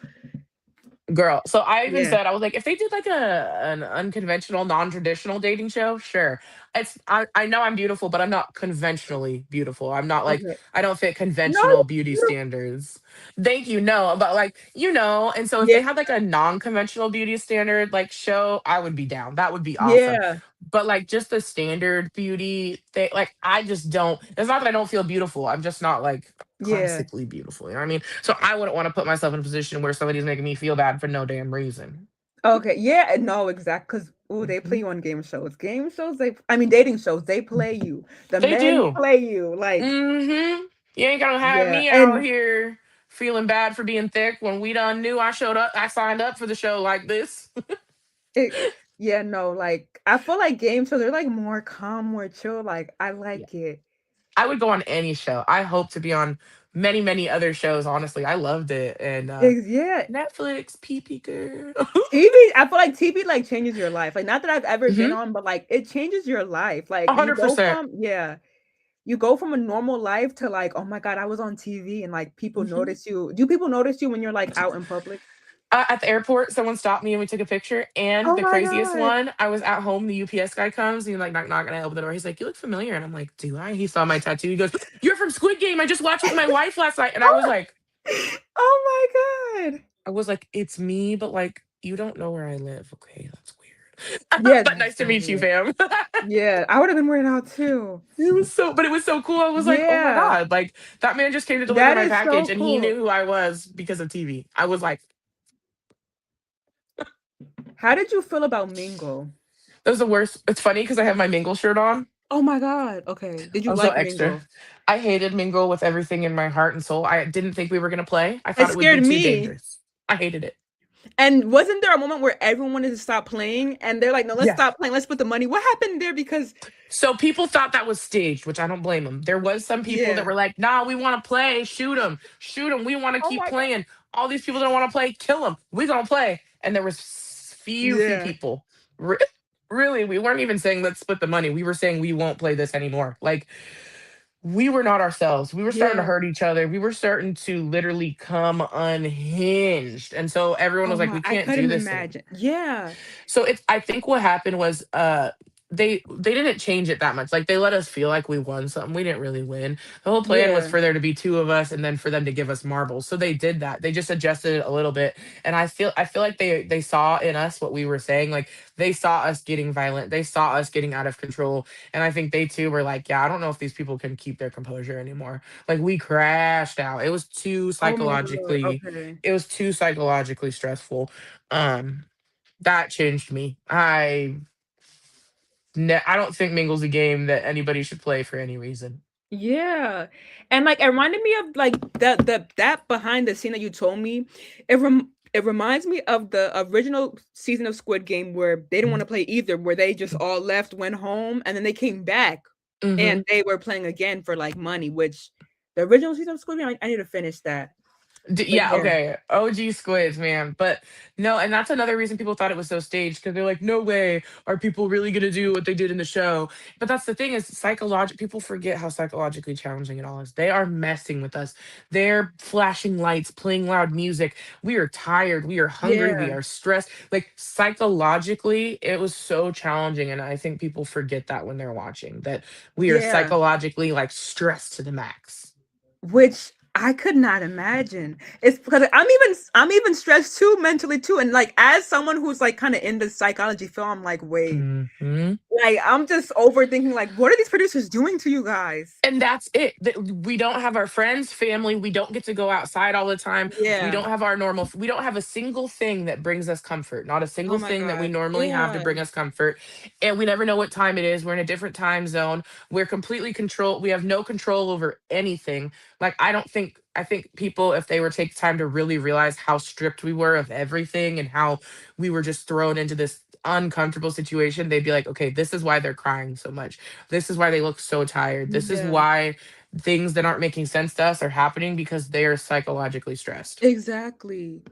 Girl, so I even Yeah. said I was like, if they did like an unconventional, non-traditional dating show, sure. I know I'm beautiful, but I'm not conventionally beautiful. I'm not like Okay. I don't fit No. conventional beauty You standards. Thank you, no, but like and so if Yeah. they had like a non-conventional beauty standard like show, I would be down. That would be awesome. Yeah. But like just the standard beauty thing, like I just don't. It's not that I don't feel beautiful. I'm just not like Yeah. classically beautiful. You know what I mean? So I wouldn't want to put myself in a position where somebody's making me feel bad for no damn reason. Okay. Yeah. No. Exact. Because they play Mhm. you on game shows. Game shows. I mean, dating shows. They play you. The They men do. play you. Like Hmm. You ain't gonna have yeah. me out And here feeling bad for being thick when we done knew I showed up. I signed up for the show like this. it. Yeah. No. Like I feel like game shows. They're like more calm, more chill. Like I Yeah. like it. I would go on any show. I hope to be on many, many other shows. Honestly, I loved it. And Yeah. Netflix, PP girl. TV, I feel like TV like changes your life. Like not that I've ever been Hmm. on, but like it changes your life. Like you go 100%. from you go from a normal life to like, oh my God, I was on TV and like people Hmm. notice you. Do people notice you when you're like out in public? At the airport, someone stopped me and we took a picture. And Oh the my craziest God. one, I was at home. The UPS guy comes and he's like, knock, knock, and I open the door. He's like, "You look familiar." And I'm like, "Do I?" He saw my tattoo. He goes, "You're from Squid Game. I just watched it with my wife last night." And Oh my God. I was like, "It's me, but like, you don't know where I live. Okay, that's weird." Yeah, But that's nice to so meet you, weird. fam. Yeah, I would have been weird out too. But it was so cool. I was like, "Oh my Yeah, god!" Like that man just came to deliver that my is package, so and he cool. knew who I was because of TV. I was like, How did you feel about Mingle? "That was the worst." It's funny because I have my Mingle shirt on. Oh my God. Okay. Did you I'm so like extra. Mingle? I hated Mingle with everything in my heart and soul. I didn't think we were gonna play. I It thought it would be scared too me. dangerous. I hated it. And wasn't there a moment where everyone wanted to stop playing and they're like, no, let's Yeah. stop playing, let's put the money. What happened there? Because So people thought that was staged, which I don't blame them. There was some people that yeah. were like, "Nah, we want to play. Shoot them. We want to Oh keep my God. playing. All these people that don't want to play, kill them. We gonna play." And there was few Yeah. people. Re- Really, we weren't even saying let's split the money. We were saying we won't play this anymore. Like we were not ourselves. We were starting to Yeah. hurt each other. We were starting to literally come unhinged. And so everyone Oh was like, my, we I can't do couldn't this anymore. imagine. Yeah. So it's I think what happened was they didn't change it that much. Like they let us feel like we won something. We didn't really win. The whole plan was Yeah. for there to be two of us and then for them to give us marbles. So they did that. They just adjusted it a little bit. And I feel like they saw in us what we were saying. Like they saw us getting violent. They saw us getting out of control. And I think they too were like, yeah, I don't know if these people can keep their composure anymore. Like we crashed out. Oh my Lord. Okay. It was too psychologically stressful. Um that changed me. I don't think Mingle's a game that anybody should play for any reason. Yeah. And like it reminded me of like that behind the scene that you told me. It reminds me of the original season of Squid Game where they didn't want to play either, where they just all left, went home, and then they came back Mm-hmm. and they were playing again for like money, which the original season of Squid Game, I need to finish that. But Yeah, yeah. okay. OG squids, man. But no, and that's another reason people thought it was so staged because they're like, no way are people really gonna do what they did in the show. But that's the thing is psychological people forget how psychologically challenging it all is. They are messing with us. They're flashing lights, playing loud music. We are tired, we are hungry, we Yeah. are stressed. Like psychologically, it was so challenging. And I think people forget that when they're watching, that we are Yeah. psychologically like stressed to the max. Which I could not imagine. It's because I'm even stressed too mentally too. And like as someone who's like kind of in the psychology field, I'm like, wait, Hmm. like I'm just overthinking like what are these producers doing to you guys? And that's it. We don't have our friends, family. We don't get to go outside all the time. We Yeah. don't have our normal. We don't have a single thing that brings us comfort. Not a Oh single my thing that we God. normally have to Yeah. bring us comfort. And we never know what time it is. We're in a different time zone. We're completely control. We have no control over anything. Like I don't think. I think people, if they were to take time to really realize how strict we were of everything and how we were just thrown into this uncomfortable situation, they'd be like, okay, this is why they're crying so much. This is why they look so tired. This is Yeah. why things that aren't making sense to us are happening because they are psychologically stressed. Exactly.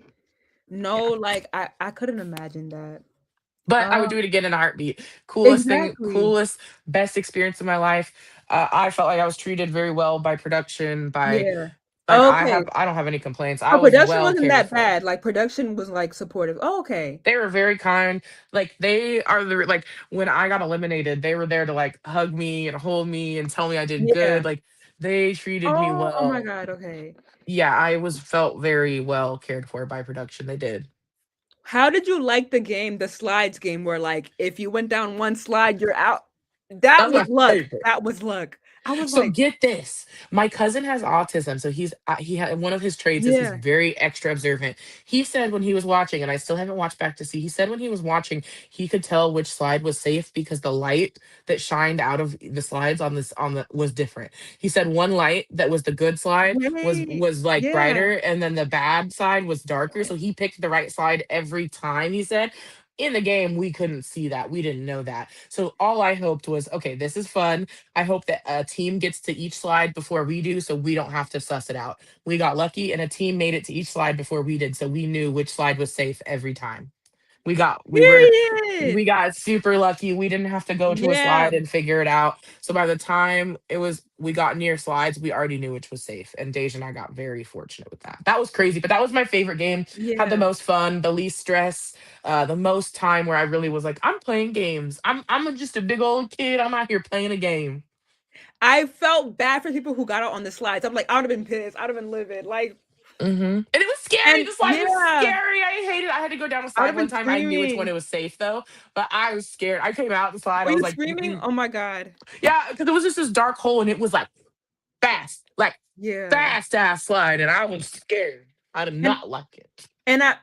No, Yeah. like I couldn't imagine that. But I would do Um, it again in a heartbeat. Coolest thing, exactly. coolest, best experience of my life. I felt like I was treated very well by production, by Yeah. like Okay. I don't have any complaints. I So was production well wasn't cared that for. bad. Like production was like supportive. Oh, okay. They were very kind. Like they are the like when I got eliminated, they were there to like hug me and hold me and tell me I did Yeah. good. Like they treated me Oh my well. God. Okay. Yeah, I was felt very well cared for by production. They did. How did you like the game, the slides game, where like if you went down one slide, you're out? That That was was my luck. favorite. That was luck. I was So like, get this. My cousin has autism, so he had one of his traits is he's yeah. very extra observant. He said when he was watching, and I still haven't watched back to see. He said when he was watching, he could tell which slide was safe because the light that shined out of the slides on the was different. He said one light that was the good slide Right. was like Yeah. brighter, and then the bad side was darker. So he picked the right slide every time. He said. In the game, we couldn't see that. We didn't know that. So all I hoped was, okay, this is fun. I hope that a team gets to each slide before we do, so we don't have to suss it out. We got lucky, and a team made it to each slide before we did, so we knew which slide was safe every time. We got we were we Period. got super lucky. We didn't have to go to a Yeah. slide and figure it out. So by the time we got near slides, we already knew which was safe. And Deja and I got very fortunate with that. That was crazy, but that was my favorite game. Had the Yeah. most fun, the least stress, the most time where I really was like, I'm playing games. Just a big old kid. I'm out here playing a game. I felt bad for people who got out on the slides. I'm like, I would have been pissed. I'd have been livid. Like, And it was scary. and The slide was yeah, scary. I hated it. I had to go down a I would slide have one been time. I knew which one screaming. it was safe though, but I was scared. I came out the slide. Were I was you like, screaming? mm-mm. Oh my God. Yeah, because it was just this dark hole and it was like Yeah. fast ass slide, and I was scared. I did And not like it.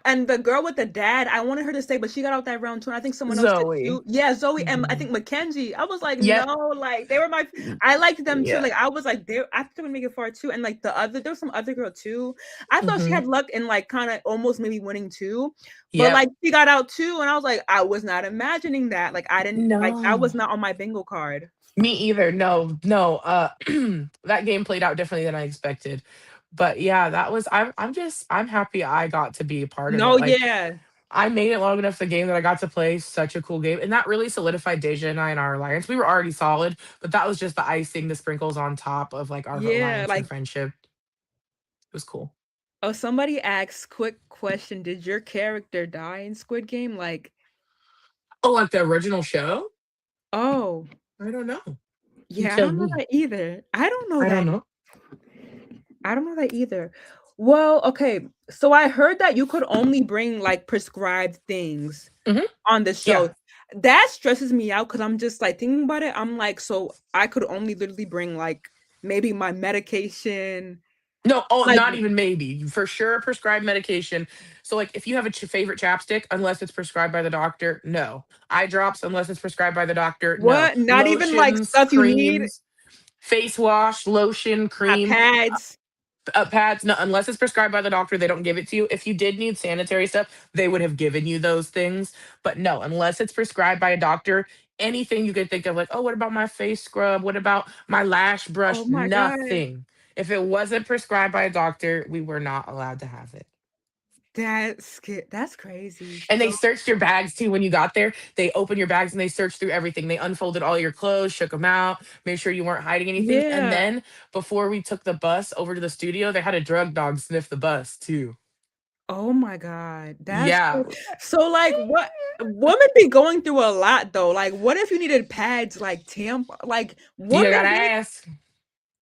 and the girl with the dad, I wanted her to stay, but she got out that round too. And I think someone else did Zoe. too. Yeah, Zoe and I Mhm. think Mackenzie. I was like, Yep. no, like they were my. I liked them too. Yeah. Like I was like, they. I think they would make it far too. And like there was some other girl too. I thought she Hmm. had luck in like kind of almost maybe winning too, but Yep. like she got out too, and I was like, I was not imagining that. Like I didn't like that was No. not on my bingo card. Me either. No, no. That game played out differently than I expected. But yeah, that was I'm happy I got to be a part of it. No, Like yeah, I made it long enough the game that I got to play such a cool game. And that really solidified Deja and I in our alliance. We were already solid, but that was just the icing, the sprinkles on top of like our yeah. alliance and Like friendship. It was cool. oh, somebody asked, quick question: did your character die in Squid Game? Like, Oh, like the original show? oh. I don't know. You Yeah, I tell don't know me. that either. I don't know I don't that. know. I don't know that either. Well, okay. So I heard that you could only bring like prescribed things Hmm. on the Yeah. show. That stresses me out because I'm just like thinking about it. I'm like, so I could only literally bring like maybe my medication. No, oh, Like not even maybe. For sure, prescribed medication. So, like, if you have a favorite chapstick, unless it's prescribed by the doctor, no. Eye drops, unless it's prescribed by the doctor, no. what? Not even like Lotions, stuff you need. creams, face wash, lotion, cream, Pads. pads, no, unless it's prescribed by the doctor, they don't give it to you. If you did need sanitary stuff, they would have given you those things. But no, unless it's prescribed by a doctor, anything you could think of, like, oh, what about my face scrub? What about my lash Oh brush? my God. Nothing. If it wasn't prescribed by a doctor, we were not allowed to have it. That's crazy. And they So searched your bags too when you got there. They opened your bags and they searched through everything. They unfolded all your clothes, shook them out, made sure you weren't hiding anything. And yeah. then before we took the bus over to the studio, they had a drug dog sniff the bus too. Oh my God. That's Yeah. so like what women be going through a lot though. Like what if you needed pads like tampon like You women gotta get ask.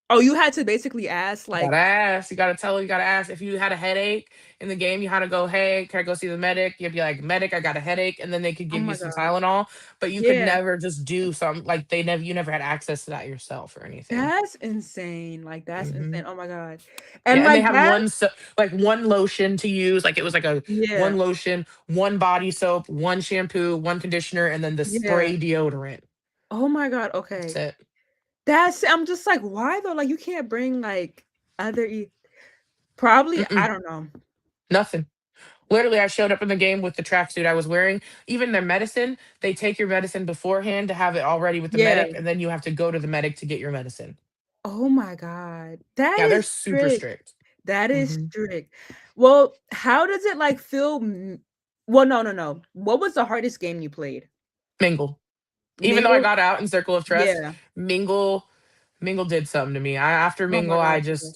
Oh, you had to basically ask Gotta like, ask. You gotta tell. You gotta ask if you had a headache in the game. You had to go, hey, can I go see the medic? You'd be like, medic, I got a headache, and then they could oh give you my some god, Tylenol. But you could yeah, never just do some like they never. You never had access to that yourself or anything. that's insane. Like that's Hmm. insane. Oh my god, Yeah, and and they like had that, like one lotion to use. Like it was like a yeah. one lotion, one body soap, one shampoo, one conditioner, and then the Yeah. spray deodorant. Oh my god, That's okay. it. That's I'm just like, why though? Like you can't bring like other probably I Mm-mm, don't know. nothing. Literally, I showed up in the game with the tracksuit I was wearing. Even their medicine, they take your medicine beforehand to have it all ready with the Yeah. medic, and then you have to go to the medic to get your medicine. Oh my god. That Yeah, they're is super strict. strict. That is Hmm. strict. Well, how does it like feel well, no, no, no. What was the hardest game you played? Mingle. Even though I Mingle? got out in Circle of Trust, Yeah. Mingle, Mingle did something to me. After Oh my Mingle, god. Okay.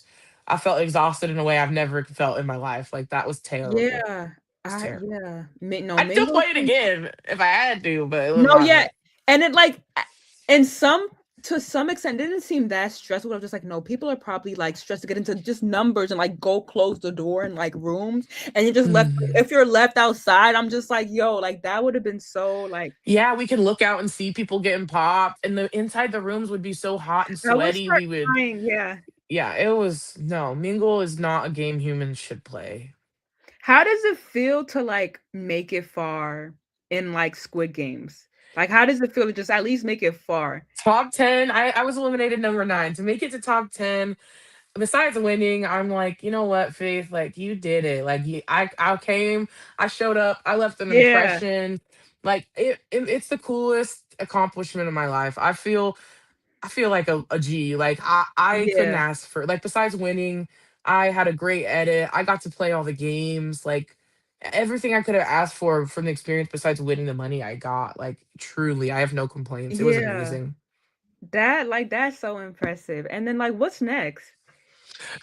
I felt exhausted in a way I've never felt in my life. Like that was terrible. Yeah. It's I terrible. yeah. No, I'd still Mingle play it again if I had to, but it was no, not yeah, me. and it like and some to some extent it didn't seem that stressful. I was just like, no, people are probably like stressed to get into just numbers and like go close the door in like rooms, and you just left. Mhm. If you're left outside, I'm just like, yo, like that would have been so like Yeah, we could look out and see people getting popped, and the inside the rooms would be so hot and I would sweaty. start We would, crying. Yeah. yeah, it was no. Mingle is not a game humans should play. How does it feel to like make it far in like Squid Games? Like, how does it feel to just at least make it far? Top 10. I was eliminated number 9 to make it to top 10. Besides winning, I'm like, you know what, Faith, like you did it. Like I came, I showed up, I left an Yeah. impression. Like it's the coolest accomplishment of my life. I feel like a G. Like I couldn't Yeah. ask for like besides winning, I had a great edit. I got to play all the games. Like everything I could have asked for from the experience besides winning the money I got. Like truly, I have no complaints. It was Yeah. amazing. That like that's so impressive. And then like what's next?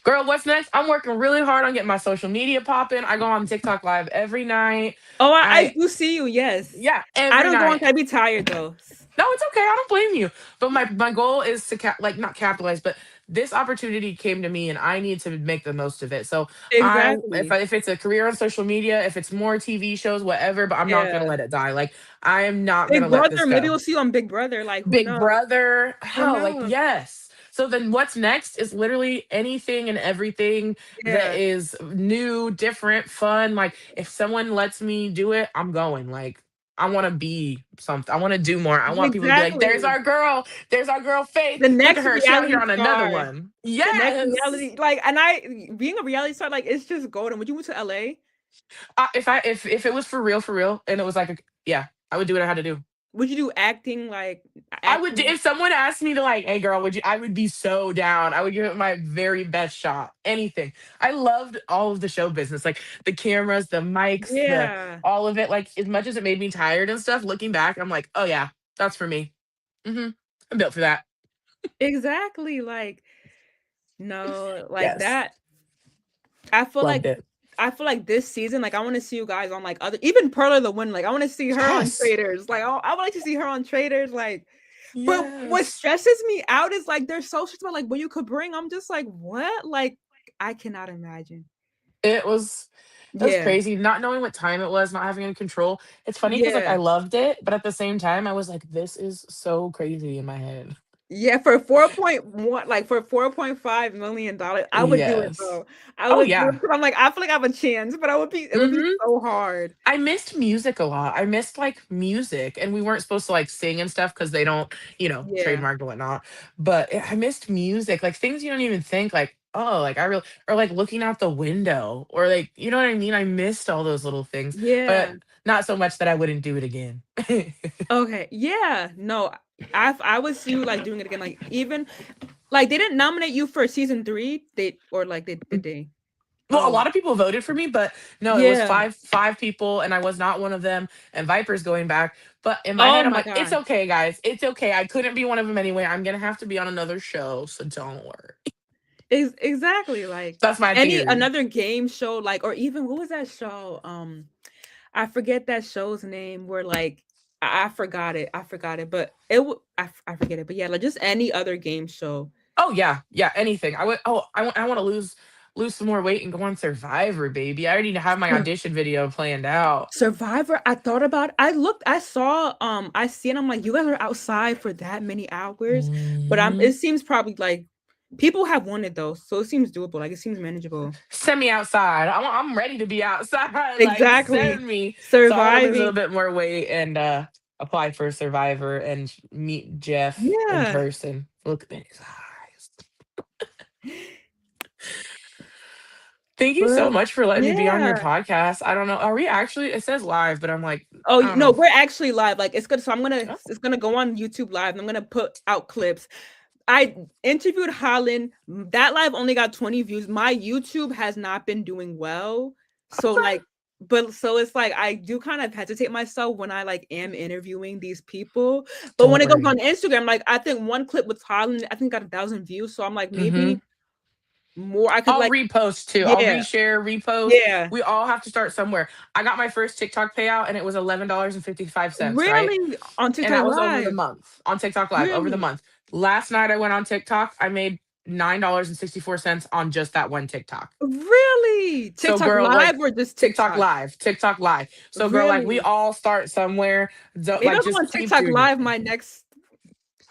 Girl, what's next? I'm working really hard on getting my social media popping. I go on TikTok live every night. Oh, I I do see you, yes. Yeah, I every don't go on night. 'cause I be tired though. No, it's okay. I don't blame you. But my goal is to like not capitalize, but this opportunity came to me and I need to make the most of it. So Exactly. if it's a career on social media, if it's more TV shows, whatever, but I'm not gonna Yeah. let it die. Like I am not gonna Big let this Brother, maybe go. we'll see you on Big Brother, like, who Big knows? Brother. Who Hell, like knows? yes. So then what's next is literally anything and everything that Yeah. is new, different, fun. Like if someone lets me do it, I'm going. Like I want to be something. I want to do more. I want people to be like, Exactly. "There's our girl. There's our girl Faith. The Look at next her. She out here reality on another star. one." The next Yes. reality like, and I being a reality star, like, it's just golden. Would you move to LA? If it was for real, and it was like, yeah, I would do what I had to do. Would you do acting, like, I would acting? if someone asked me to like, hey girl, would you? I would be so down. I would give it my very best shot. Anything. I loved all of the show business, like the cameras, the mics, the Yeah. all of it. Like as much as it made me tired and stuff. Looking back, I'm like, oh yeah, that's for me. I'm built for that. Exactly, like, no, like, Yes, that I feel like loved it. I feel like this season, like I want to see you guys on like other even Perla the Win. Like I want to see her on Yes, Traders. Like I would like to see her on Traders. Like, but what yes. stresses me out is like they're so stressed about like what you could bring. I'm just like, what? Like I cannot imagine. It was it was Yeah, crazy not knowing what time it was, not having any control. It's funny because like yeah, I loved it, but at the same time, I was like, this is so crazy in my head. yeah. For 4.1, like for $4.5 million, I would do it Yes. though. I Oh would do it yeah. 'cause I'm like I feel like I have a chance, but it would be Hmm. so hard. I missed music a lot. I missed like music, and we weren't supposed to like sing and stuff because they don't, Yeah, trademark and whatnot. But I missed music, like things you don't even think like, oh, like I really, or like looking out the window, or like, you know what I mean? I missed all those little things, but yeah. not so much that I wouldn't do it again. Okay, yeah, no, I would see you like doing it again. Like even like they didn't nominate you for season three. They or like they did they? Well, a Oh lot of people voted for me, but no, it was yeah. five people, and I was not one of them. And Viper's going back, but in my Oh head, I'm my like, it's god. okay, guys, it's okay. I couldn't be one of them anyway. I'm gonna have to be on another show, so don't worry. Exactly. Like That's my any theory. another game show, like or even what was that show? I forget that show's name. Where like I forgot it. I forgot it, but I forget it. But yeah, like just any other game show. Oh yeah, yeah, anything. I would. Oh, I want to lose some more weight and go on Survivor, baby. I already have my audition video planned out. Survivor, I thought about I saw, I seen, I'm like, you guys are outside for that many hours, but Hmm. it seems probably like people have wanted those, so it seems doable, like it seems manageable. Send me outside. I'm ready to be outside. Like Exactly. send me. So I want to lose a little Surviving. bit more weight and apply for Survivor and meet Jeff in Yeah. person. Look in his eyes. Thank you so But much for letting me be on your yeah. podcast. I don't know. Are we actually? It says live, but I'm like, Oh, I don't no, know. we're actually live. Like it's good. So Oh, it's gonna go on YouTube live. And I'm gonna put out clips. I interviewed Holland. That live only got 20 views. My YouTube has not been doing well. So okay. like, but so it's like I do kind of hesitate myself when I like am interviewing these people. But when Don't it goes worry. on Instagram, like I think one clip with Holland, I think got 1,000 views. So I'm like, maybe Mm-hmm. more. I could I'll like, repost too. I'll yeah, reshare, repost. yeah. We all have to start somewhere. I got my first TikTok payout and it was $11.55, right? Really on And TikTok that was over the Live. month on TikTok Live over the Really, month. Last night I went on TikTok. I made $9.64 on just that one TikTok. really. So TikTok girl, Live like or just TikTok TikTok? Live, TikTok Live. So girl, like we Really. all start somewhere. Maybe Like I'll go just on keep TikTok doing it. Live my next.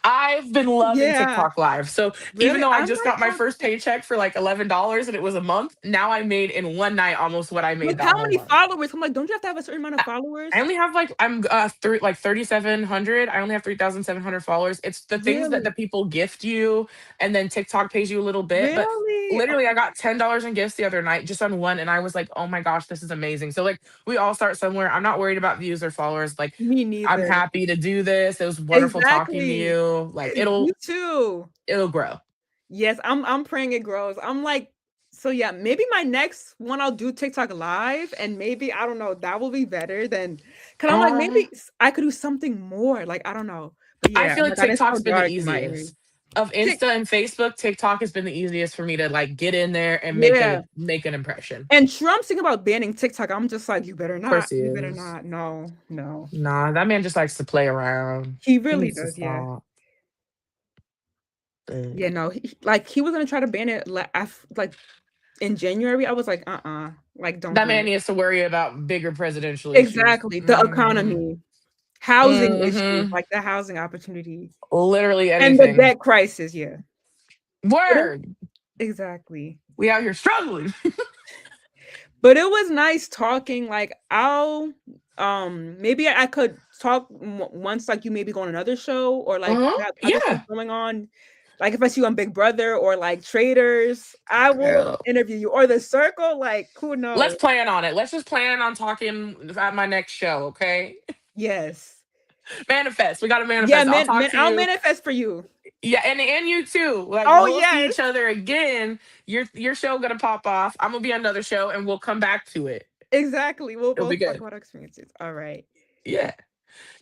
I've been loving Yeah, TikTok Live. So even really? though I I just might got my go first check. paycheck for like $11 and it was a month, now I made in one night almost what I Look made that how whole many month. followers. I'm like, don't you have to have a certain amount of I followers? only have like I'm through like 3,700. I only have 3,700 followers. It's the things that Really? the people gift you, and then TikTok pays you a little bit. But Really? literally, I got $10 in gifts the other night just on one, and I was like, oh my gosh, this is amazing. So like, we all start somewhere. I'm not worried about views or followers. Like, Me I'm neither. happy to do this. It was wonderful talking to Exactly. you. Like, You too. it'll grow. Yes, I'm praying it grows. I'm like, so yeah, maybe my next one I'll do TikTok live and maybe I don't know, that will be better than because I'm like, Uh, maybe I could do something more. Like, I don't know. But I yeah, feel I'm like like, I didn't TikTok's so been the dark in my area. easiest. Of Tik Insta and Facebook, TikTok has been the easiest for me to like get in there and yeah. make an impression. Of And Trump's thinking about banning TikTok. I'm just like, you better not. course he You better is. not. No, no. Nah, that man just likes to play around. He He really needs to does. Yeah. stop. But Yeah, no. Like he was gonna try to ban it like in January. I was like, like don't that do man it. needs to worry about bigger presidential issues. Exactly. The Hmm. economy, housing issues, Hmm. like the housing opportunity, Literally and the anything. debt crisis. Yeah. But Word. exactly. We out here struggling. But it was nice talking. Like I'll maybe I could talk once like you maybe go on another show or like Uh-huh. you have other stuff Yeah. going on. Like if I see you on Big Brother or like Traders, I will Girl. interview you or The Circle. Like who Let's knows? plan on it. Let's just plan on talking at my next show, okay? Yes. Manifest. We got to Yeah, manifest. I'll talk to I'll you. manifest for you. Yeah, and you too. Like Oh we'll see yes, each other again. Your show gonna pop off. I'm gonna be on another show, and we'll come back to it. exactly. We'll It'll be both talk good. about our experiences. All right. Yeah.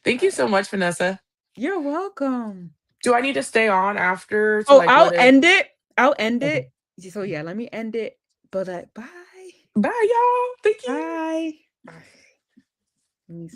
Thank All you right. so much, Vanessa. You're welcome. Do I need to stay on after to Oh, like I'll let it? end it. I'll end Okay. it. So yeah, let me end it. But bye. Bye, y'all. Thank you. Bye. Bye. Let me see.